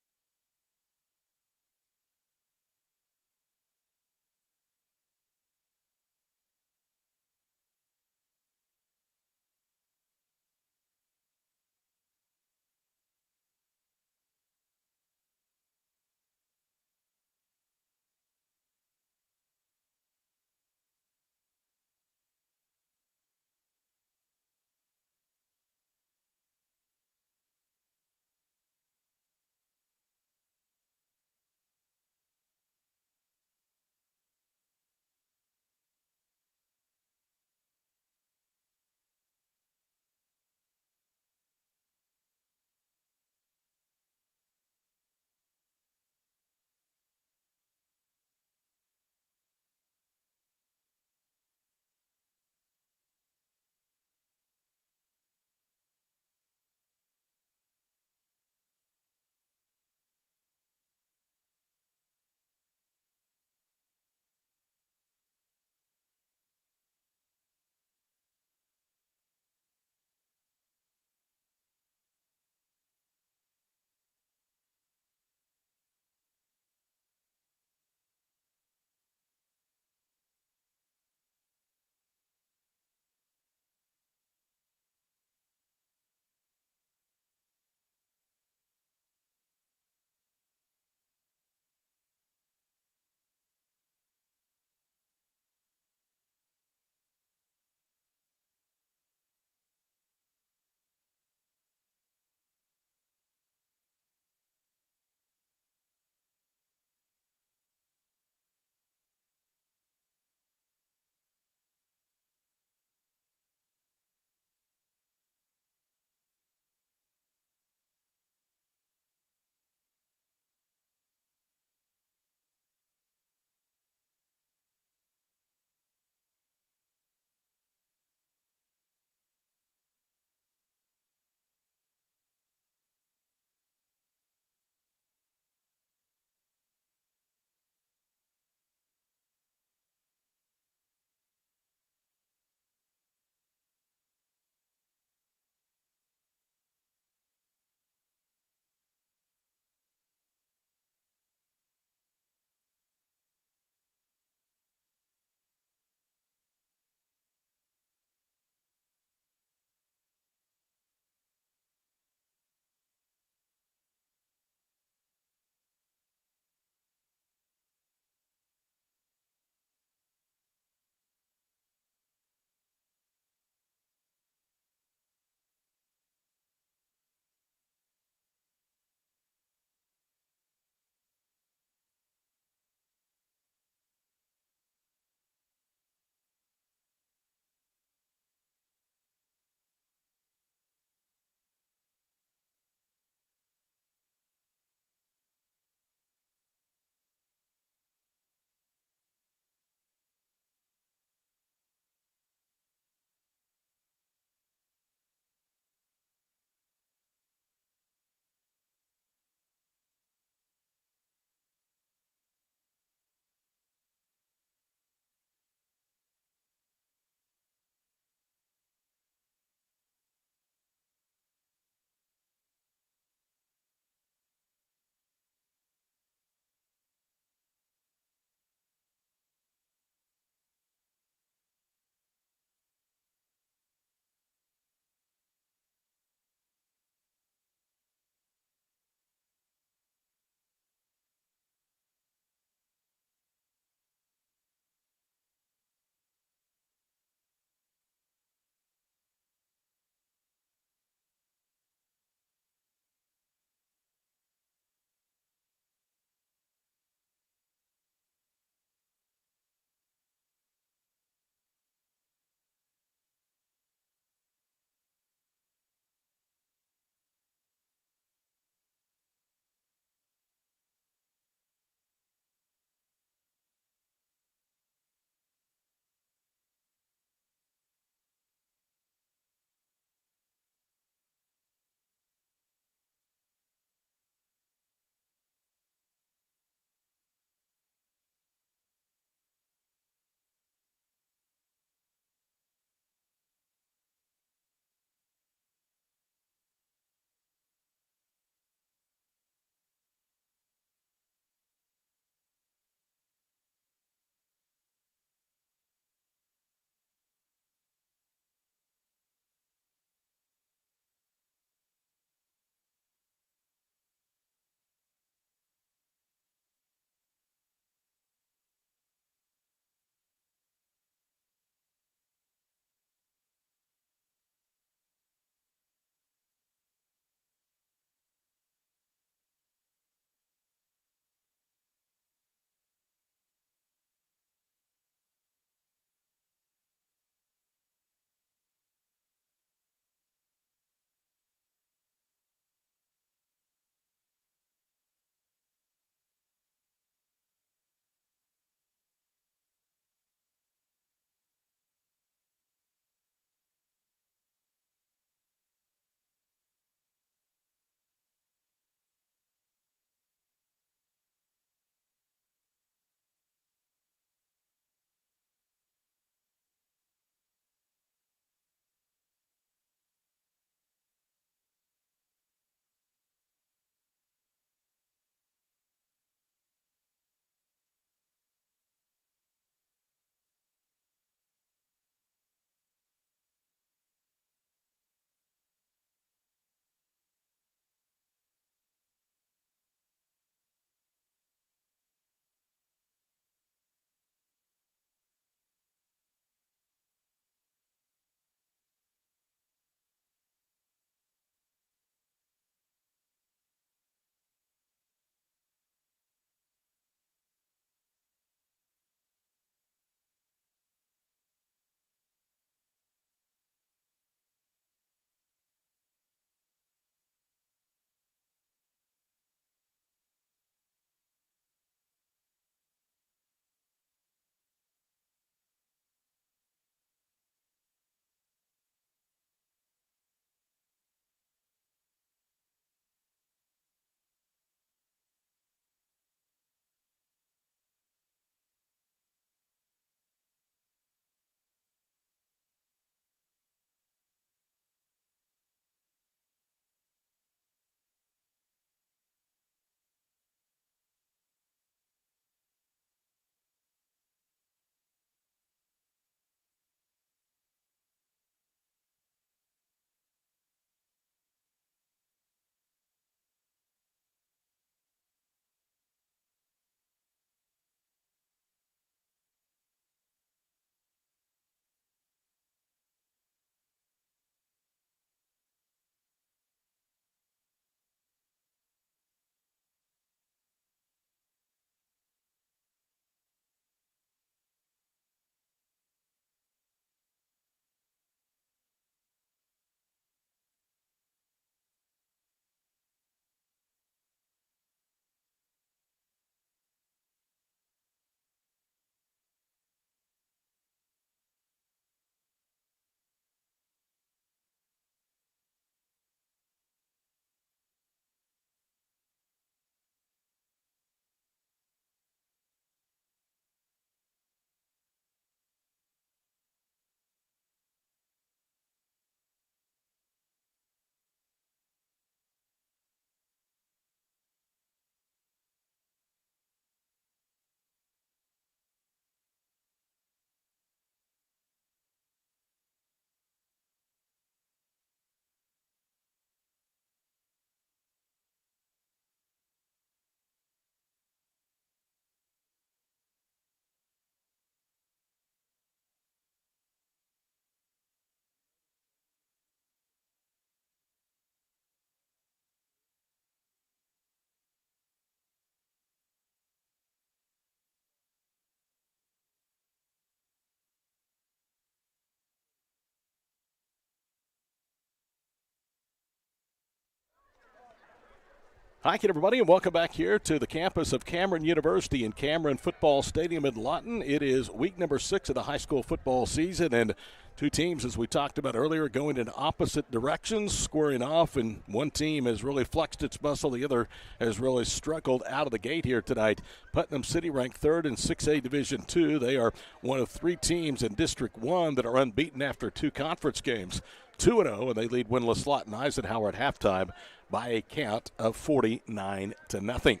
Hi again, everybody, and welcome back here to the campus of Cameron University in Cameron Football Stadium in Lawton. It is week number 6 of the high school football season, and two teams, as we talked about earlier, going in opposite directions, squaring off, and one team has really flexed its muscle. The other has really struggled out of the gate here tonight. Putnam City ranked 3rd in 6A Division II. They are one of 3 teams in District 1 that are unbeaten after 2 conference games. 2-0, and they lead winless Lawton Eisenhower at halftime by a count of 49-0.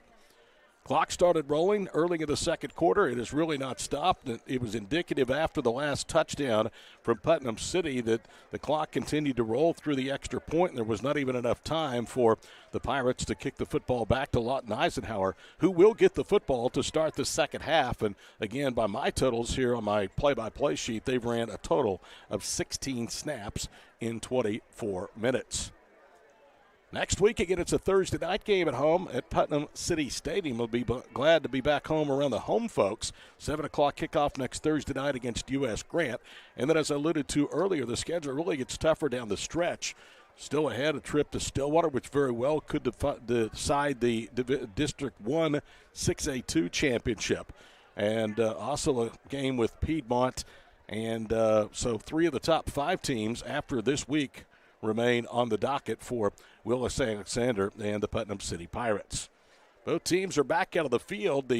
Clock started rolling early in the second quarter. It has really not stopped. It was indicative after the last touchdown from Putnam City that the clock continued to roll through the extra point, and there was not even enough time for the Pirates to kick the football back to Lawton Eisenhower, who will get the football to start the second half. And again, by my totals here on my play-by-play sheet, they've ran a total of 16 snaps in 24 minutes. Next week, again, it's a Thursday night game at home at Putnam City Stadium. We'll be glad to be back home around the home folks. 7 o'clock kickoff next Thursday night against U.S. Grant. And then, as I alluded to earlier, the schedule really gets tougher down the stretch. Still ahead, a trip to Stillwater, which very well could decide the District 1 6A2 championship. And also a game with Piedmont. And so 3 of the top 5 teams after this week remain on the docket for Willis Alexander and the Putnam City Pirates. Both teams are back out of the field.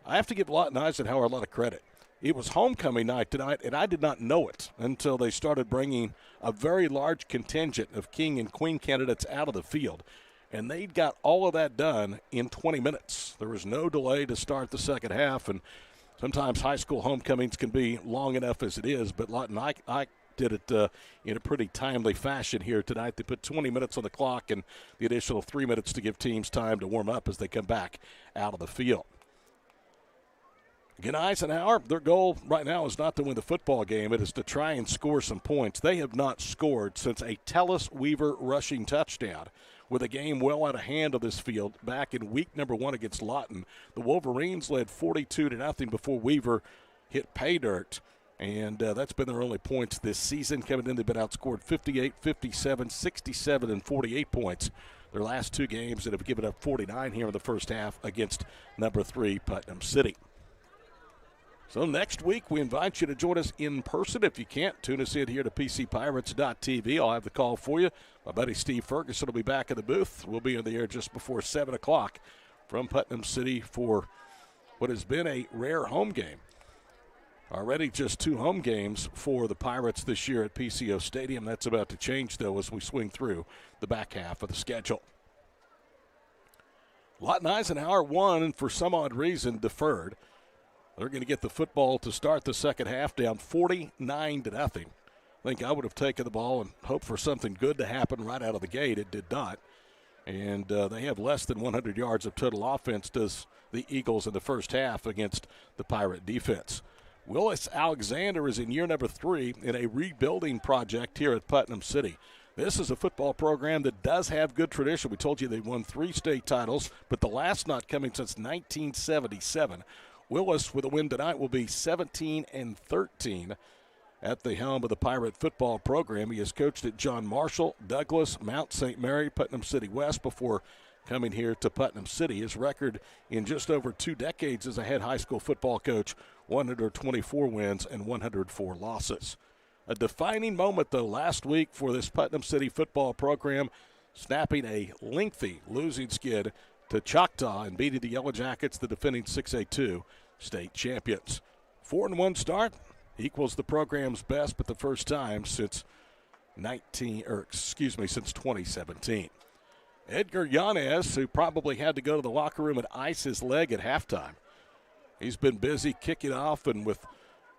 I have to give Lawton Eisenhower a lot of credit. It was homecoming night tonight, and I did not know it until they started bringing a very large contingent of king and queen candidates out of the field. And they got all of that done in 20 minutes. There was no delay to start the second half, and sometimes high school homecomings can be long enough as it is, but Lawton Ike did it in a pretty timely fashion here tonight. They put 20 minutes on the clock and the additional 3 minutes to give teams time to warm up as they come back out of the field. Again, Eisenhower, their goal right now is not to win the football game. It is to try and score some points. They have not scored since a Tellis Weaver rushing touchdown. With a game well out of hand of this field back in week number 1 against Lawton, the Wolverines led 42-0 before Weaver hit pay dirt. And that's been their only points this season. Coming in, they've been outscored 58, 57, 67, and 48 points. Their last 2 games that have given up 49 here in the first half against number 3 Putnam City. So next week, we invite you to join us in person. If you can't, tune us in here to PCPirates.tv. I'll have the call for you. My buddy Steve Ferguson will be back in the booth. We'll be in the air just before 7 o'clock from Putnam City for what has been a rare home game. Already just 2 home games for the Pirates this year at PCO Stadium. That's about to change, though, as we swing through the back half of the schedule. Lawton Eisenhower won and for some odd reason deferred. They're going to get the football to start the second half down 49-0. I think I would have taken the ball and hoped for something good to happen right out of the gate. It did not. And they have less than 100 yards of total offense, does the Eagles in the first half against the Pirate defense. Willis Alexander is in year number 3 in a rebuilding project here at Putnam City. This is a football program that does have good tradition. We told you they won 3 state titles, but the last not coming since 1977. Willis, with a win tonight, will be 17-13 at the helm of the Pirate football program. He has coached at John Marshall, Douglas, Mount St. Mary, Putnam City West before coming here to Putnam City. His record in just over 2 decades as a head high school football coach, 124 wins and 104 losses. A defining moment, though, last week for this Putnam City football program, snapping a lengthy losing skid to Choctaw and beating the Yellow Jackets, the defending 6A2 state champions. 4-1 start equals the program's best, but the first time since 2017. Edgar Yanez, who probably had to go to the locker room and ice his leg at halftime. He's been busy kicking off and with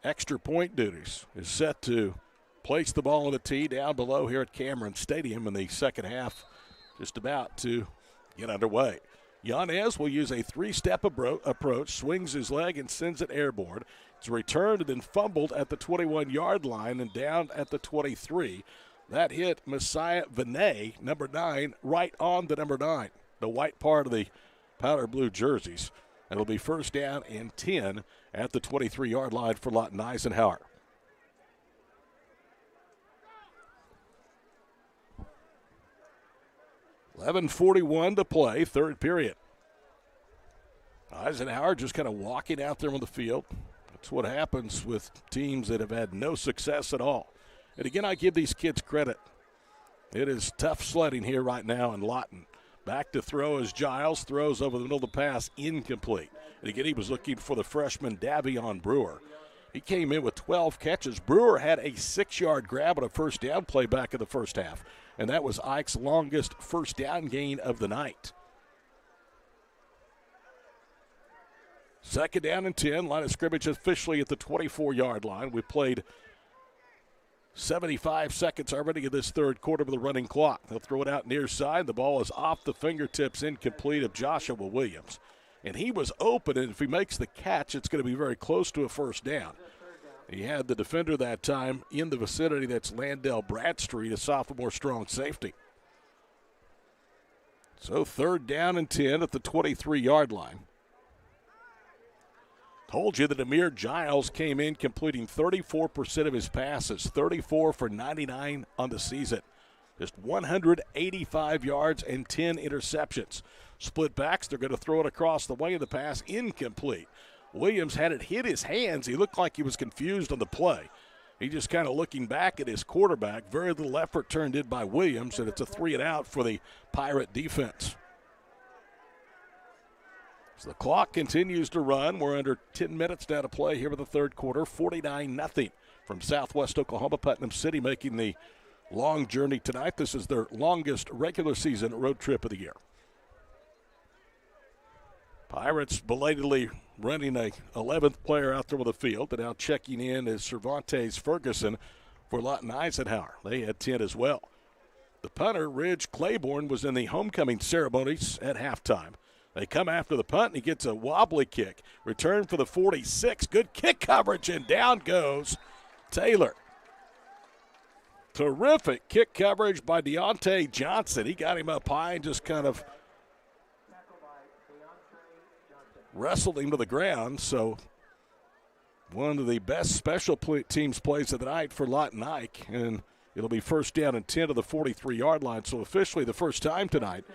extra point duties, is set to place the ball on the tee down below here at Cameron Stadium in the second half, just about to get underway. Yanez will use a 3-step approach, swings his leg and sends it airborne. It's returned and then fumbled at the 21-yard line and down at the 23. That hit Messiah Vinay, number 9, right on the number 9, the white part of the powder blue jerseys. It'll be first down and 10 at the 23-yard line for Lawton Eisenhower. 11:41 to play, third period. Eisenhower just kind of walking out there on the field. That's what happens with teams that have had no success at all. And again, I give these kids credit. It is tough sledding here right now in Lawton. Back to throw as Giles throws over the middle of the pass, incomplete. And again, he was looking for the freshman Davion Brewer. He came in with 12 catches. Brewer had a 6-yard grab on a first down play back in the first half. And that was Ike's longest first down gain of the night. Second down and 10. Line of scrimmage officially at the 24-yard line. We played 75 seconds already in this third quarter with the running clock. They'll throw it out near side. The ball is off the fingertips, incomplete of Joshua Williams. And he was open, and if he makes the catch, it's going to be very close to a first down. He had the defender that time in the vicinity. That's Landell Bradstreet, a sophomore strong safety. So third down and 10 at the 23-yard line. Told you that Amir Giles came in completing 34% of his passes, 34 for 99 on the season. Just 185 yards and 10 interceptions. Split backs, they're going to throw it across the way of the pass, incomplete. Williams had it hit his hands. He looked like he was confused on the play. He just kind of looking back at his quarterback. Very little effort turned in by Williams, and it's a 3-and-out for the Pirate defense. So the clock continues to run. We're under 10 minutes now to play here in the third quarter. 49-0 from Southwest Oklahoma. Putnam City making the long journey tonight. This is their longest regular season road trip of the year. Pirates belatedly running a 11th player out there on the field, but now checking in is Cervantes Ferguson for Lawton Eisenhower. They had 10 as well. The punter, Ridge Claiborne, was in the homecoming ceremonies at halftime. They come after the punt, and he gets a wobbly kick. Return for the 46. Good kick coverage, and down goes Taylor. Terrific kick coverage by Deontay Johnson. He got him up high and just kind of wrestled him to the ground. So one of the best special teams plays of the night for Lawton Ike, and it'll be first down and 10 to the 43-yard line. So officially the first time tonight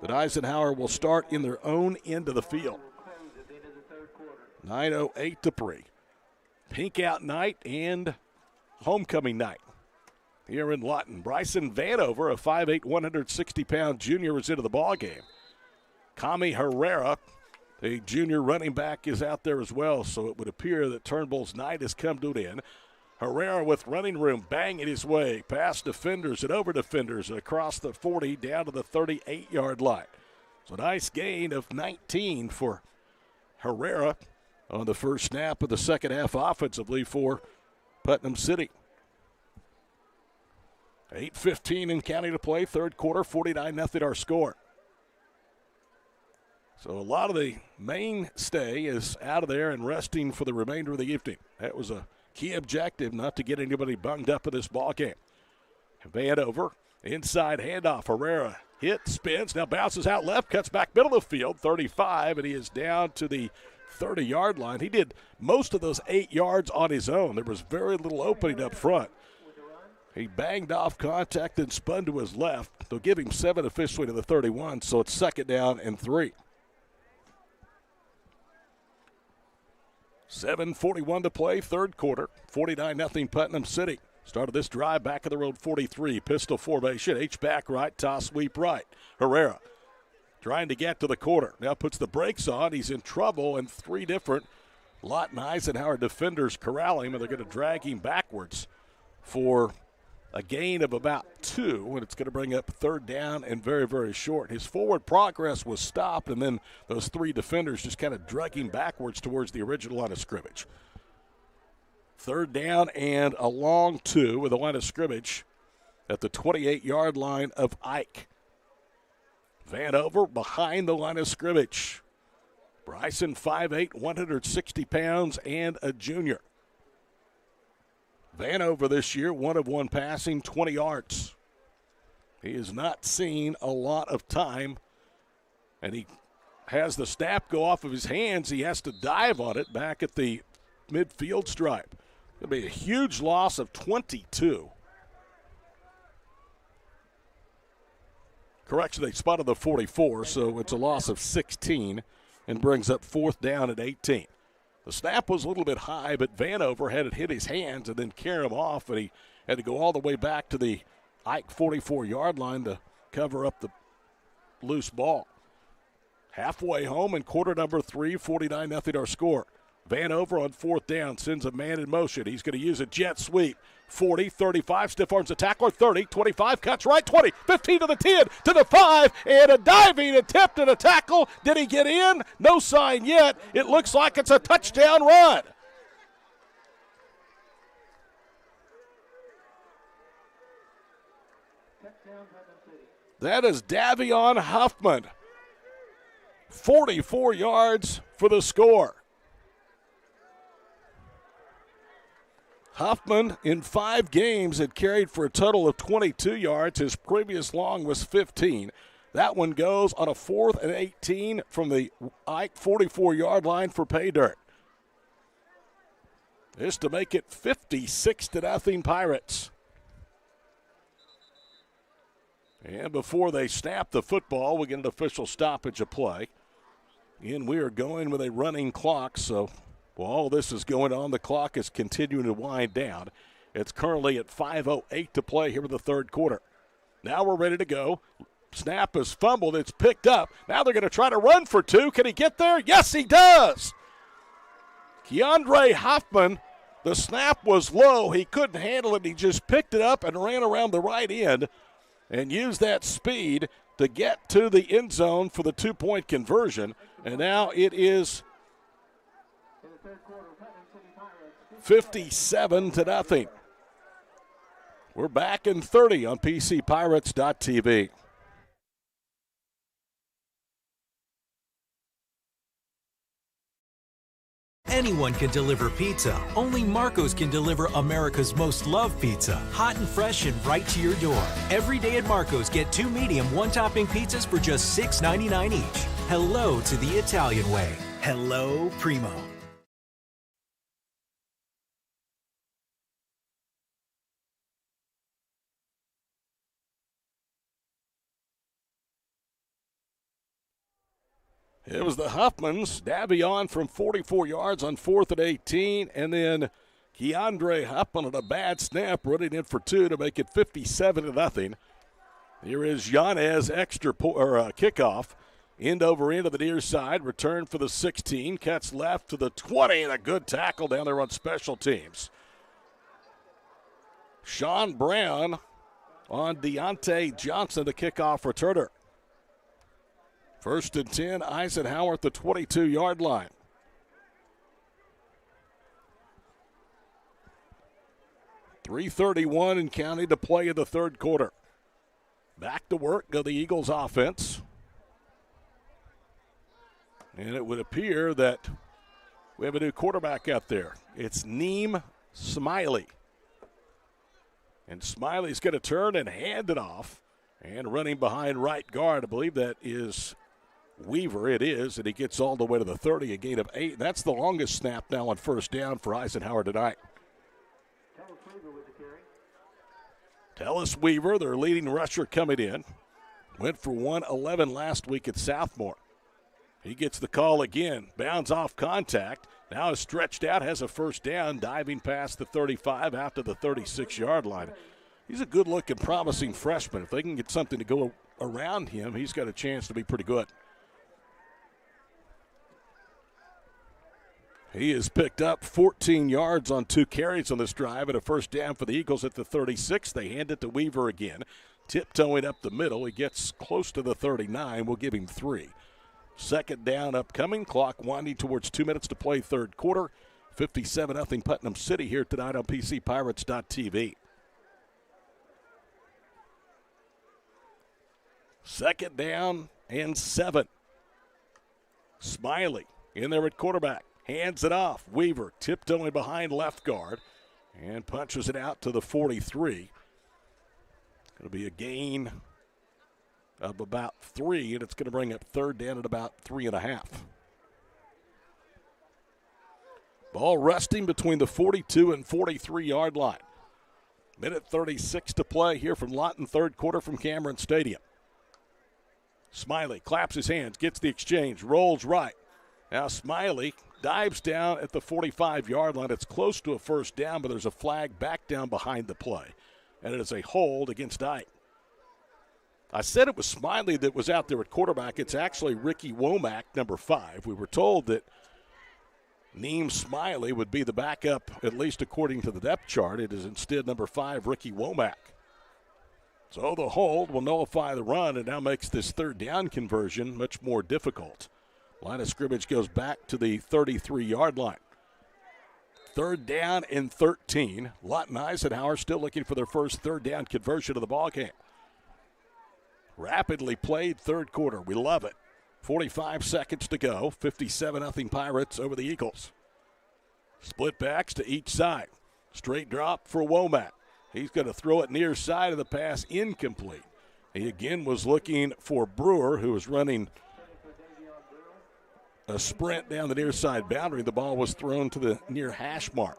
that Eisenhower will start in their own end of the field. 9:08 to play. Pink out night and homecoming night here in Lawton. Bryson Vanover, a 5'8", 160-pound junior, is into the ballgame. Kami Herrera, a junior running back, is out there as well, so it would appear that Turnbull's night has come to an end. Herrera with running room, banging his way past defenders and over defenders and across the 40 down to the 38-yard line. So nice gain of 19 for Herrera on the first snap of the second half offensively for Putnam City. 8:15 in counting to play, third quarter, 49-0 our score. So a lot of the mainstay is out of there and resting for the remainder of the evening. That was a key objective, not to get anybody bunged up in this ball game. Vanover, inside handoff. Herrera hit, spins, now bounces out left, cuts back middle of the field, 35, and he is down to the 30-yard line. He did most of those 8 yards on his own. There was very little opening up front. He banged off contact and spun to his left. They'll give him 7 officially to the 31, so it's second down and 3. 7:41 to play, third quarter, 49-0 Putnam City. Started this drive back of the road 43, pistol formation, H-back right, toss sweep right. Herrera trying to get to the quarter. Now puts the brakes on. He's in trouble, and 3 different Lawton Eisenhower defenders corral him, and they're going to drag him backwards for a gain of about 2, and it's going to bring up third down and very, very short. His forward progress was stopped, and then those 3 defenders just kind of drug him backwards towards the original line of scrimmage. Third down and a long 2 with a line of scrimmage at the 28-yard line of Ike. Vanover behind the line of scrimmage. Bryson, 5'8", 160 pounds, and a junior. Vanover this year, 1 of 1 passing, 20 yards. He has not seen a lot of time, and he has the snap go off of his hands. He has to dive on it back at the midfield stripe. It'll be a huge loss of 22. Correction, they spotted the 44, so it's a loss of 16 and brings up 4th down at 18. The snap was a little bit high, but Vanover had it hit his hands and then carry him off, and he had to go all the way back to the Ike 44-yard line to cover up the loose ball. Halfway home in quarter number 3, 49-0 our score. Vanover on 4th down sends a man in motion. He's going to use a jet sweep. 40, 35, stiff arms a tackler, 30, 25, cuts right, 20, 15 to the 10, to the 5, and a diving attempt at a tackle. Did he get in? No sign yet. It looks like it's a touchdown run. That is Davion Huffman. 44 yards for the score. Huffman, in 5 games, had carried for a total of 22 yards. His previous long was 15. That one goes on a 4th and 18 from the Ike 44-yard line for pay dirt. This to make it 56-0 Pirates. And before they snap the football, we get an official stoppage of play. And we are going with a running clock, so while all this is going on, the clock is continuing to wind down. It's currently at 5:08 to play here in the third quarter. Now we're ready to go. Snap is fumbled. It's picked up. Now they're going to try to run for 2. Can he get there? Yes, he does. Keandre Huffman, the snap was low. He couldn't handle it. He just picked it up and ran around the right end and used that speed to get to the end zone for the 2-point conversion. And now it is 57-0. We're back in 30 on PCPirates.tv. Anyone can deliver pizza. Only Marco's can deliver America's most loved pizza. Hot and fresh and right to your door. Every day at Marco's, get 2 medium, 1-topping pizzas for just $6.99 each. Hello to the Italian way. Hello, Primo. It was the Huffmans. Davion from 44 yards on 4th and 18. And then Keandre Huffman on a bad snap, running in for 2 to make it 57-0. Here is Yanez kickoff. End over end to the near side. Return for the 16. Cuts left to the 20. And a good tackle down there on special teams. Sean Brown on Deontay Johnson, the kickoff returner. 1st and 10, Eisenhower at the 22-yard line. .331 and counting to play in the third quarter. Back to work go the Eagles offense. And it would appear that we have a new quarterback out there. It's Neem Smiley. And Smiley's going to turn and hand it off. And running behind right guard, I believe that is Weaver. It is, and he gets all the way to the 30, a gain of 8. That's the longest snap now on 1st down for Eisenhower tonight. Tellis Weaver, their leading rusher coming in. Went for 111 last week at Southmore. He gets the call again. Bounds off contact. Now is stretched out, has a 1st down, diving past the 35 out to the 36-yard line. He's a good-looking, promising freshman. If they can get something to go around him, he's got a chance to be pretty good. He has picked up 14 yards on 2 carries on this drive and a 1st down for the Eagles at the 36. They hand it to Weaver again. Tiptoeing up the middle. He gets close to the 39. We'll give him 3. 2nd down upcoming. Clock winding towards 2 minutes to play third quarter. 57-0 Putnam City here tonight on PCPirates.tv. 2nd down and 7. Smiley in there at quarterback. Hands it off. Weaver tiptoeing behind left guard and punches it out to the 43. Going to be a gain of about 3, and it's going to bring up 3rd down at about 3.5. Ball resting between the 42 and 43-yard line. Minute 36 to play here from Lawton, third quarter from Cameron Stadium. Smiley claps his hands, gets the exchange, rolls right. Now Smiley dives down at the 45-yard line. It's close to a first down, but there's a flag back down behind the play. And it is a hold against Ike. I said it was Smiley that was out there at quarterback. It's actually Ricky Womack, number 5. We were told that Neem Smiley would be the backup, at least according to the depth chart. It is instead number 5, Ricky Womack. So the hold will nullify the run and now makes this third down conversion much more difficult. Line of scrimmage goes back to the 33-yard line. Third down and 13. Lawton Eisenhower still looking for their first third down conversion of the ballgame. Rapidly played third quarter. We love it. 45 seconds to go. 57-0 Pirates over the Eagles. Split backs to each side. Straight drop for Womack. He's going to throw it near side of the pass, incomplete. He again was looking for Brewer, who was running a sprint down the near side boundary. The ball was thrown to the near hash mark.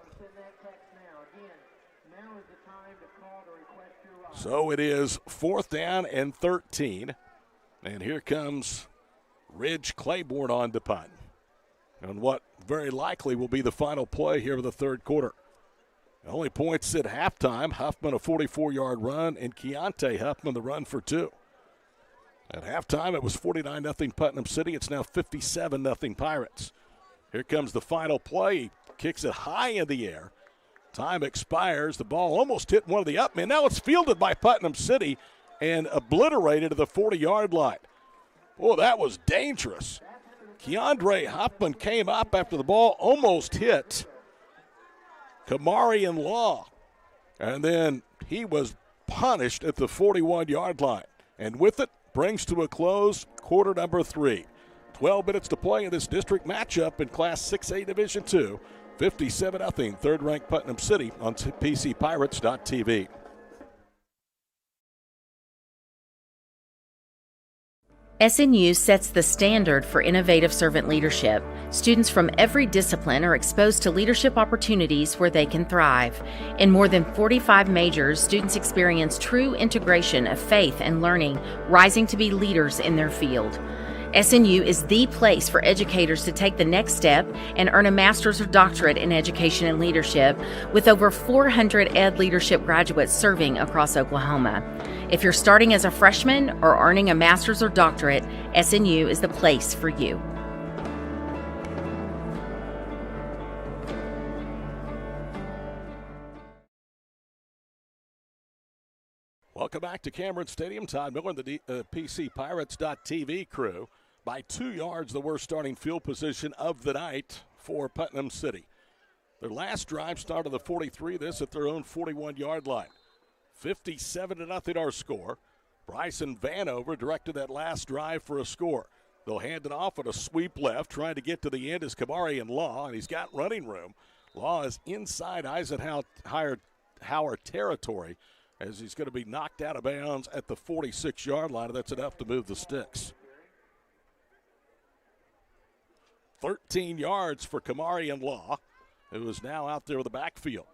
So it is 4th down and 13. And here comes Ridge Claiborne on to punt. And what very likely will be the final play here of the third quarter. The only points at halftime, Huffman a 44-yard run and Keontae Huffman the run for 2. At halftime, it was 49-0 Putnam City. It's now 57-0 Pirates. Here comes the final play. He kicks it high in the air. Time expires. The ball almost hit one of the up men. Now it's fielded by Putnam City and obliterated to the 40-yard line. Boy, that was dangerous. Keandre Huffman came up after the ball almost hit Kamari and Law. And then he was punished at the 41-yard line. And with it, brings to a close quarter number 3. 12 minutes to play in this district matchup in Class 6A Division II. 57-0, third-ranked Putnam City on PCPirates.tv. SNU sets the standard for innovative servant leadership. Students from every discipline are exposed to leadership opportunities where they can thrive. In more than 45 majors, students experience true integration of faith and learning, rising to be leaders in their field. SNU is the place for educators to take the next step and earn a master's or doctorate in education and leadership, with over 400 ed leadership graduates serving across Oklahoma. If you're starting as a freshman or earning a master's or doctorate, SNU is the place for you. Welcome back to Cameron Stadium. Todd Miller and the PCPirates.tv crew. By 2 yards, the worst starting field position of the night for Putnam City. Their last drive started the 43, this at their own 41-yard line. 57-0 our score. Bryson Vanover directed that last drive for a score. They'll hand it off on a sweep left. Trying to get to the end is Kamari and Law, and he's got running room. Law is inside Eisenhower territory as he's going to be knocked out of bounds at the 46-yard line, and that's enough to move the sticks. 13 yards for Kamari and Law, who is now out there with the backfield.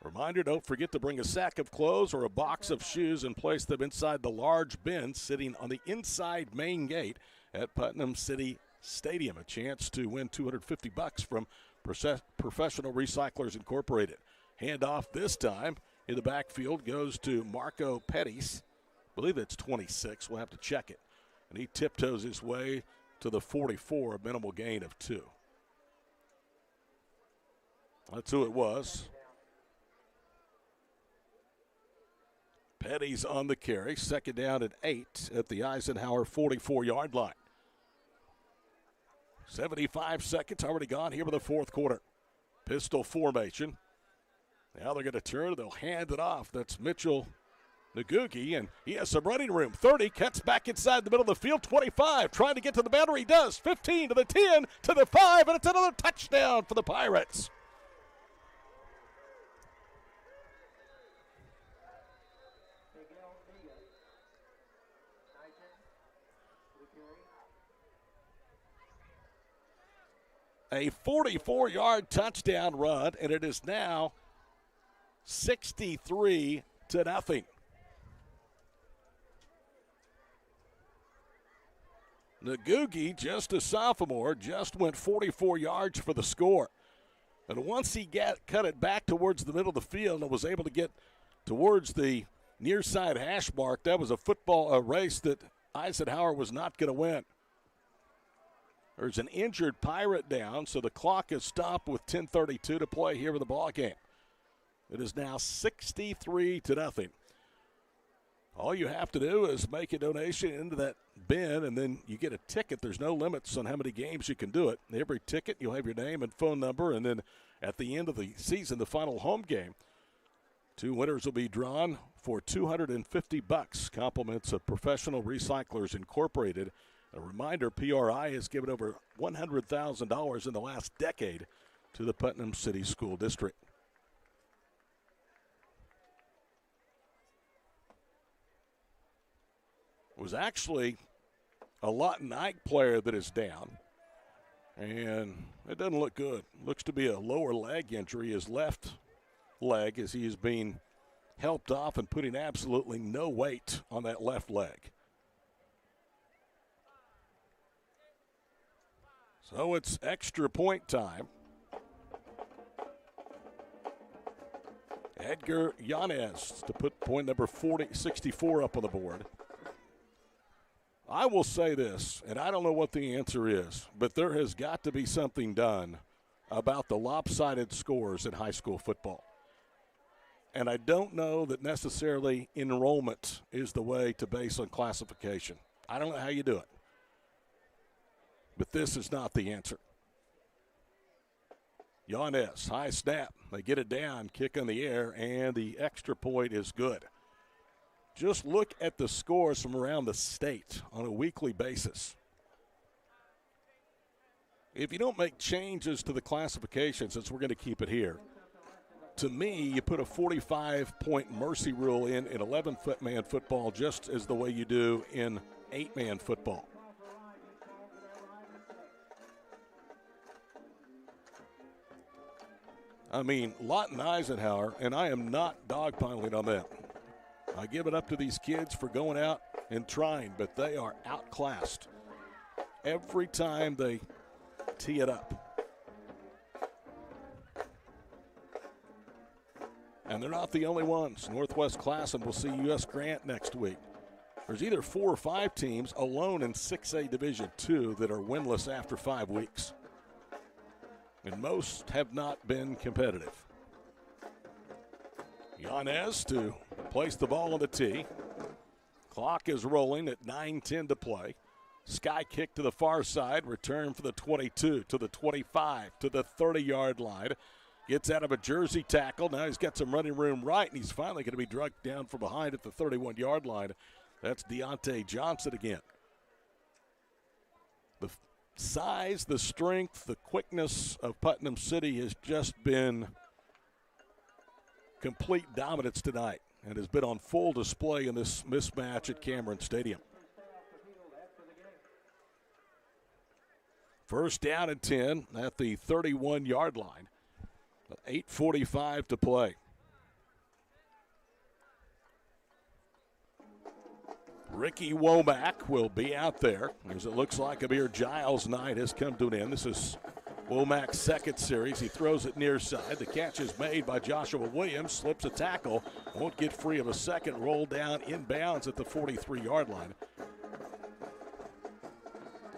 Reminder, don't forget to bring a sack of clothes or a box of shoes and place them inside the large bin sitting on the inside main gate at Putnam City Stadium. A chance to win $250 from Professional Recyclers Incorporated. Handoff this time in the backfield goes to Marco Pettis. I believe it's 26. We'll have to check it. And he tiptoes his way to the 44, a minimal gain of 2. That's who it was. Petty's on the carry. Second down and 8 at the Eisenhower 44-yard line. 75 seconds already gone here with the fourth quarter. Pistol formation. Now they're going to turn. They'll hand it off. That's Mitchell Nagugi, and he has some running room. 30, cuts back inside the middle of the field. 25, trying to get to the boundary. He does. 15 to the 10 to the 5, and it's another touchdown for the Pirates. A 44-yard touchdown run, and it is now 63-0. Nagugi, just a sophomore, just went 44 yards for the score. And once he cut it back towards the middle of the field and was able to get towards the near side hash mark, that was a race that Eisenhower was not going to win. There's an injured Pirate down, so the clock is stopped with 10:32 to play here in the ball game. It is now 63-0. All you have to do is make a donation into that bin, and then you get a ticket. There's no limits on how many games you can do it. Every ticket, you'll have your name and phone number, and then at the end of the season, the final home game, 2 winners will be drawn for $250. Compliments of Professional Recyclers Incorporated. A reminder, PRI has given over $100,000 in the last decade to the Putnam City School District. It was actually a Lawton Ike player that is down, and it doesn't look good. Looks to be a lower leg injury, his left leg, as he is being helped off and putting absolutely no weight on that left leg. So it's extra point time. Edgar Yanez to put point number 64 up on the board. I will say this, and I don't know what the answer is, but there has got to be something done about the lopsided scores in high school football. And I don't know that necessarily enrollment is the way to base on classification. I don't know how you do it. But this is not the answer. Yanez, high snap. They get it down, kick in the air, and the extra point is good. Just look at the scores from around the state on a weekly basis. If you don't make changes to the classification, since we're going to keep it here, to me, you put a 45-point mercy rule in 11-man football just as the way you do in 8-man football. I mean, Lawton Eisenhower, and I am not dogpiling on them. I give it up to these kids for going out and trying, but they are outclassed every time they tee it up. And they're not the only ones. Northwest Classen will see U.S. Grant next week. There's either 4 or 5 teams alone in 6A Division II that are winless after 5 weeks. And most have not been competitive. Yanez to place the ball on the tee. Clock is rolling at 9:10 to play. Sky kick to the far side. Return for the 22 to the 25 to the 30-yard line. Gets out of a jersey tackle. Now he's got some running room right, and he's finally going to be drugged down from behind at the 31-yard line. That's Deontay Johnson again. The size, the strength, the quickness of Putnam City has just been complete dominance tonight and has been on full display in this mismatch at Cameron Stadium. First down and 10 at the 31-yard line. 8:45 to play. Ricky Womack will be out there as it looks like Amir Giles' night has come to an end. This is Womack's second series. He throws it near side. The catch is made by Joshua Williams. Slips a tackle. Won't get free of a second. Roll down inbounds at the 43-yard line.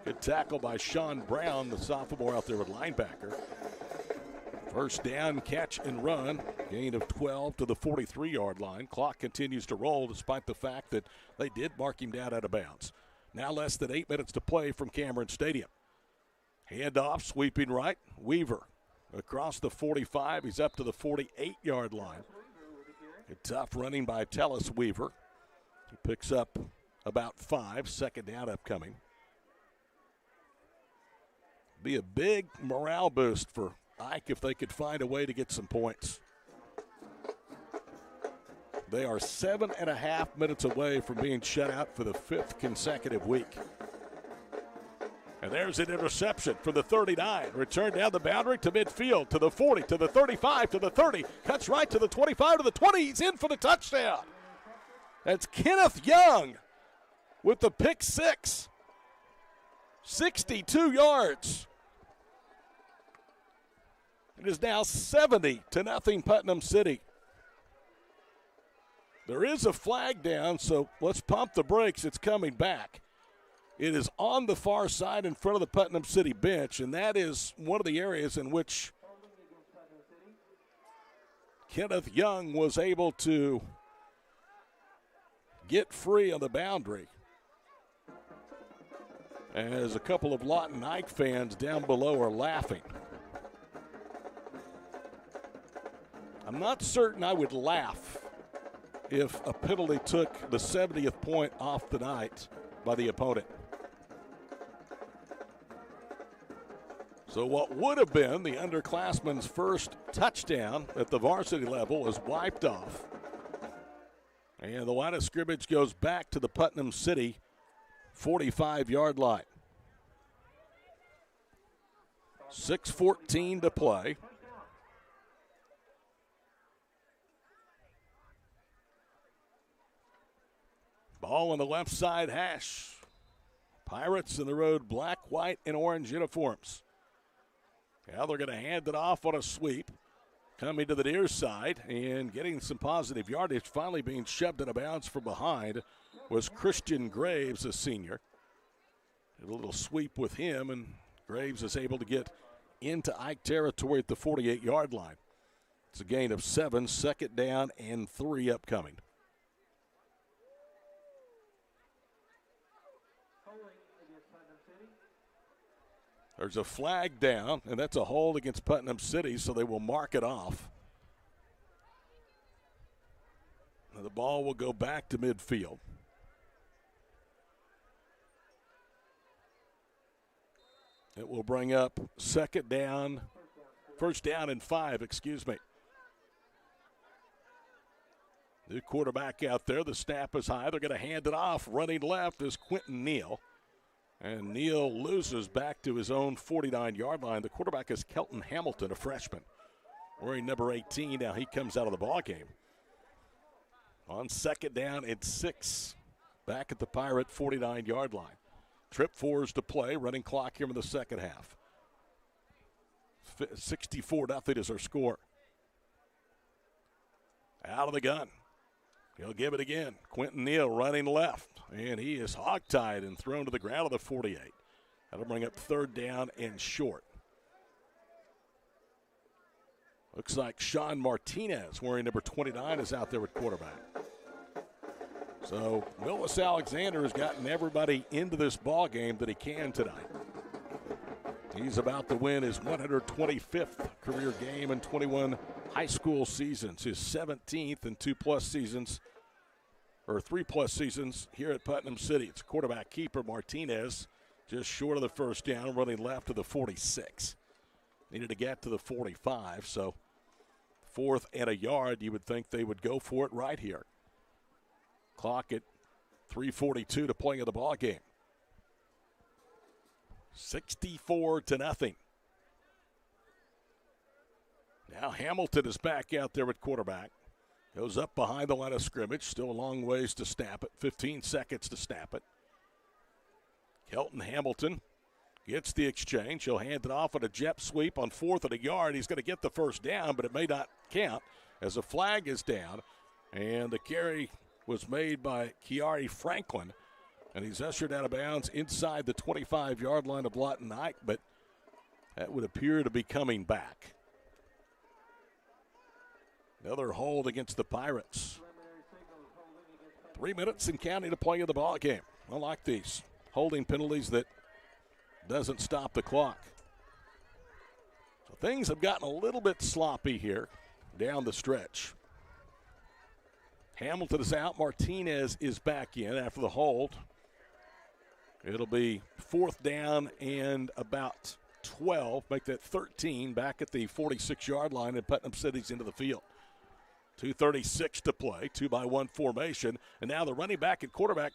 Good tackle by Sean Brown, the sophomore out there with linebacker. First down, catch and run. Gain of 12 to the 43-yard line. Clock continues to roll despite the fact that they did mark him down out of bounds. Now less than 8 minutes to play from Cameron Stadium. Handoff, sweeping right. Weaver across the 45. He's up to the 48-yard line. A tough running by Tellis Weaver. He picks up about 5. Second down upcoming. Be a big morale boost for Ike if they could find a way to get some points. They are 7.5 minutes away from being shut out for the 5th consecutive week. And there's an interception for the 39. Return down the boundary to midfield, to the 40, to the 35, to the 30. Cuts right to the 25, to the 20. He's in for the touchdown. That's Kenneth Young with the pick 6. 62 yards. It is now 70-0 Putnam City. There is a flag down, so let's pump the brakes. It's coming back. It is on the far side in front of the Putnam City bench, and that is one of the areas in which Kenneth Young was able to get free on the boundary. As a couple of Lawton Ike fans down below are laughing. I'm not certain I would laugh if a penalty took the 70th point off the night by the opponent. So what would have been the underclassman's first touchdown at the varsity level is wiped off. And the line of scrimmage goes back to the Putnam City 45-yard line. 6:14 to play. Ball on the left side hash. Pirates in the road, black, white, and orange uniforms. Now they're going to hand it off on a sweep. Coming to the near side and getting some positive yardage. Finally being shoved out of bounds from behind was Christian Graves, a senior. Did a little sweep with him, and Graves is able to get into Ike territory at the 48-yard line. It's a gain of 7, 2nd down and 3 upcoming. There's a flag down, and that's a hold against Putnam City, so they will mark it off. Now the ball will go back to midfield. It will bring up first down and 5, excuse me. New quarterback out there. The snap is high. They're going to hand it off. Running left is Quentin Neal. And Neal loses back to his own 49-yard line. The quarterback is Kelton Hamilton, a freshman. Wearing number 18, now he comes out of the ball game. On 2nd down and 6, back at the Pirate 49-yard line. Trip 4 to play, running clock here in the second half. 64-0 is our score. Out of the gun. He'll give it again. Quentin Neal running left, and he is hogtied and thrown to the ground of the 48. That'll bring up 3rd down and short. Looks like Sean Martinez, wearing number 29, is out there at quarterback. So Willis Alexander has gotten everybody into this ball game that he can tonight. He's about to win his 125th career game in 21 high school seasons, his 17th in 2+ seasons, or 3+ seasons here at Putnam City. It's quarterback keeper Martinez, just short of the first down, running left to the 46. Needed to get to the 45, so 4th and a yard, you would think they would go for it right here. Clock at 3:42 to play in the ball game. 64-0. Now Hamilton is back out there at quarterback. Goes up behind the line of scrimmage. Still a long ways to snap it. 15 seconds to snap it. Kelton Hamilton gets the exchange. He'll hand it off on a jet sweep on 4th and a yard. He's going to get the first down, but it may not count as a flag is down. And the carry was made by Kiari Franklin. And he's ushered out of bounds inside the 25-yard line of Lawton Ike, but that would appear to be coming back. Another hold against the Pirates. 3 minutes and counting to play in the ball game. I like these holding penalties that doesn't stop the clock. So things have gotten a little bit sloppy here down the stretch. Hamilton is out. Martinez is back in after the hold. It'll be 4th down and about 12. Make that 13 back at the 46-yard line, and Putnam City's into the field. 2:36 to play, 2-by-1 formation. And now the running back and quarterback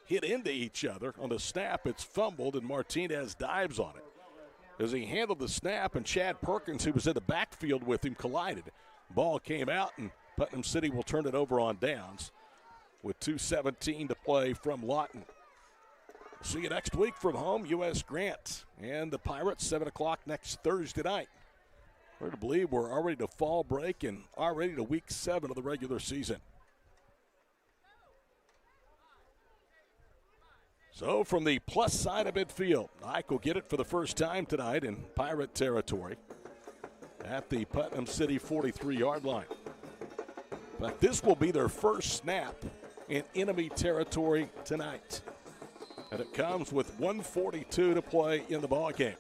hit into each other. On the snap, it's fumbled, and Martinez dives on it. As he handled the snap, and Chad Perkins, who was in the backfield with him, collided. Ball came out, and Putnam City will turn it over on downs with 2:17 to play from Lawton. See you next week from home, U.S. Grant and the Pirates, 7 o'clock next Thursday night. Hard to believe we're already to fall break and already to week 7 of the regular season. So from the plus side of midfield, Ike will get it for the first time tonight in Pirate territory at the Putnam City 43-yard line. But this will be their first snap in enemy territory tonight. And it comes with 1:42 to play in the ballgame.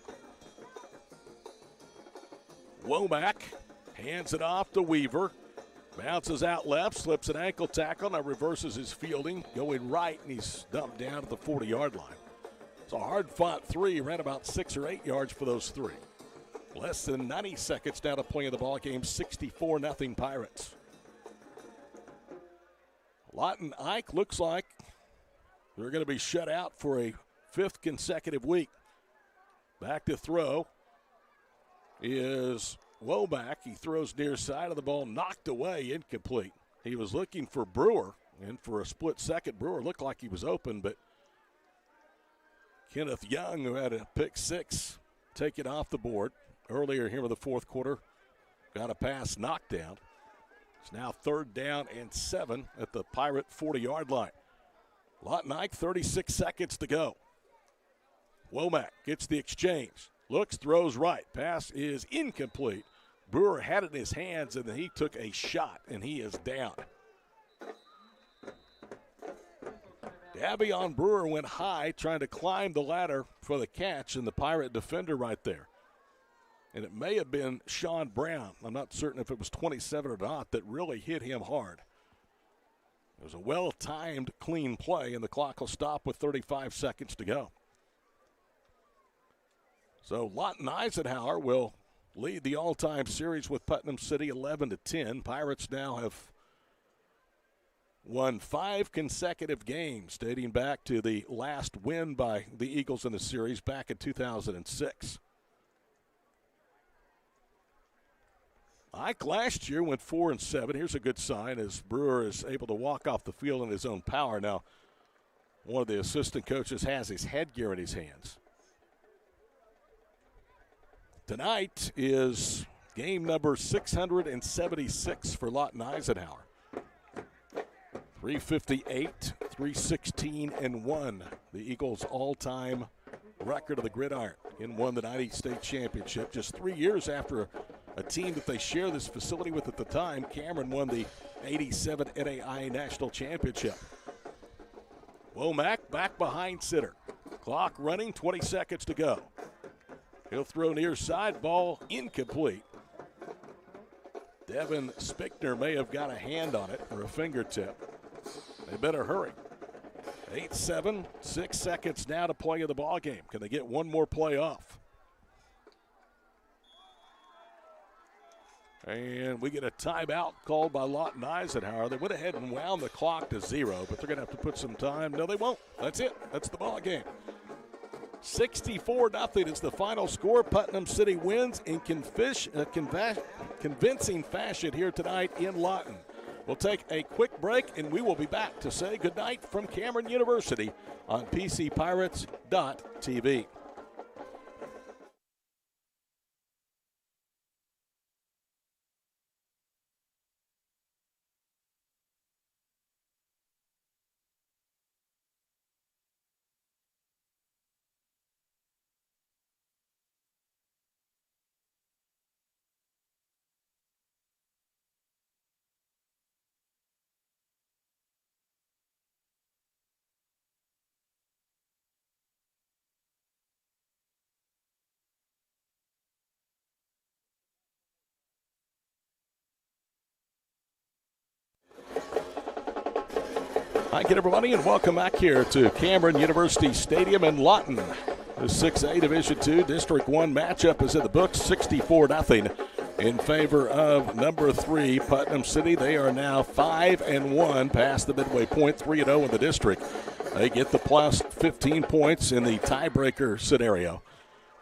Womack hands it off to Weaver. Bounces out left, slips an ankle tackle, now reverses his fielding, going right, and he's dumped down at the 40-yard line. It's a hard-fought 3, ran about 6 or 8 yards for those 3. Less than 90 seconds now to play in the ballgame, 64-0 Pirates. Lawton Ike looks like they're going to be shut out for a 5th consecutive week. Back to throw is Womack. He throws near side of the ball, knocked away, incomplete. He was looking for Brewer, and for a split second, Brewer looked like he was open, but Kenneth Young, who had a pick 6, take it off the board earlier here in the fourth quarter, got a pass knocked down. It's now 3rd down and 7 at the Pirate 40-yard line. Lawton Ike, 36 seconds to go. Womack gets the exchange. Looks, throws right. Pass is incomplete. Brewer had it in his hands, and then he took a shot, and he is down. Davion Brewer went high, trying to climb the ladder for the catch, and the Pirate defender right there. And it may have been Sean Brown. I'm not certain if it was 27 or not that really hit him hard. It was a well-timed, clean play, and the clock will stop with 35 seconds to go. So Lawton Eisenhower will lead the all-time series with Putnam City 11-10. Pirates now have won 5 consecutive games dating back to the last win by the Eagles in the series back in 2006. Ike last year went 4-7. Here's a good sign as Brewer is able to walk off the field in his own power. Now, one of the assistant coaches has his headgear in his hands. Tonight is game number 676 for Lawton Eisenhower. 358, 316, and 1. The Eagles' all-time record of the gridiron and won the 90 state championship just 3 years after a team that they share this facility with at the time. Cameron won the 87 NAIA National Championship. Womack back behind center. Clock running, 20 seconds to go. He'll throw near side, ball incomplete. Devin Spickner may have got a hand on it or a fingertip. They better hurry. 8-7, 6 seconds now to play in the ballgame. Can they get one more play off? And we get a timeout called by Lawton Eisenhower. They went ahead and wound the clock to 0, but they're going to have to put some time. No, they won't. That's it. That's the ballgame. 64-0 is the final score. Putnam City wins in convincing fashion here tonight in Lawton. We'll take a quick break, and we will be back to say goodnight from Cameron University on PCPirates.tv. Hi again, everybody, and welcome back here to Cameron University Stadium in Lawton. The 6A Division II District 1 matchup is in the books, 64-0 in favor of number 3, Putnam City. They are now 5-1 past the midway point, 3-0 in the district. They get the plus 15 points in the tiebreaker scenario.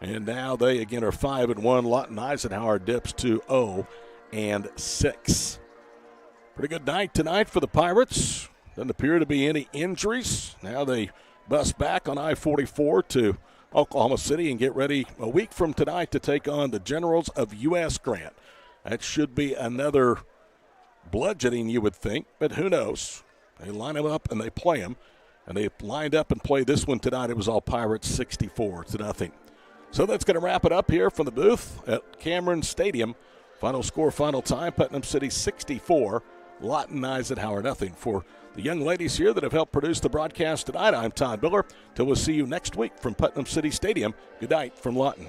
And now they again are 5-1. Lawton Eisenhower dips to 0-6. Pretty good night tonight for the Pirates. Doesn't appear to be any injuries. Now they bus back on I-44 to Oklahoma City and get ready a week from tonight to take on the Generals of U.S. Grant. That should be another bludgeoning, you would think, but who knows? They line them up and they play them, and they lined up and played this one tonight. It was all Pirates 64-0. So that's going to wrap it up here from the booth at Cameron Stadium. Final score, final time, Putnam City 64, Lawton Eisenhower 0. For the young ladies here that have helped produce the broadcast tonight, I'm Todd Miller. Till we'll see you next week from Putnam City Stadium. Good night from Lawton.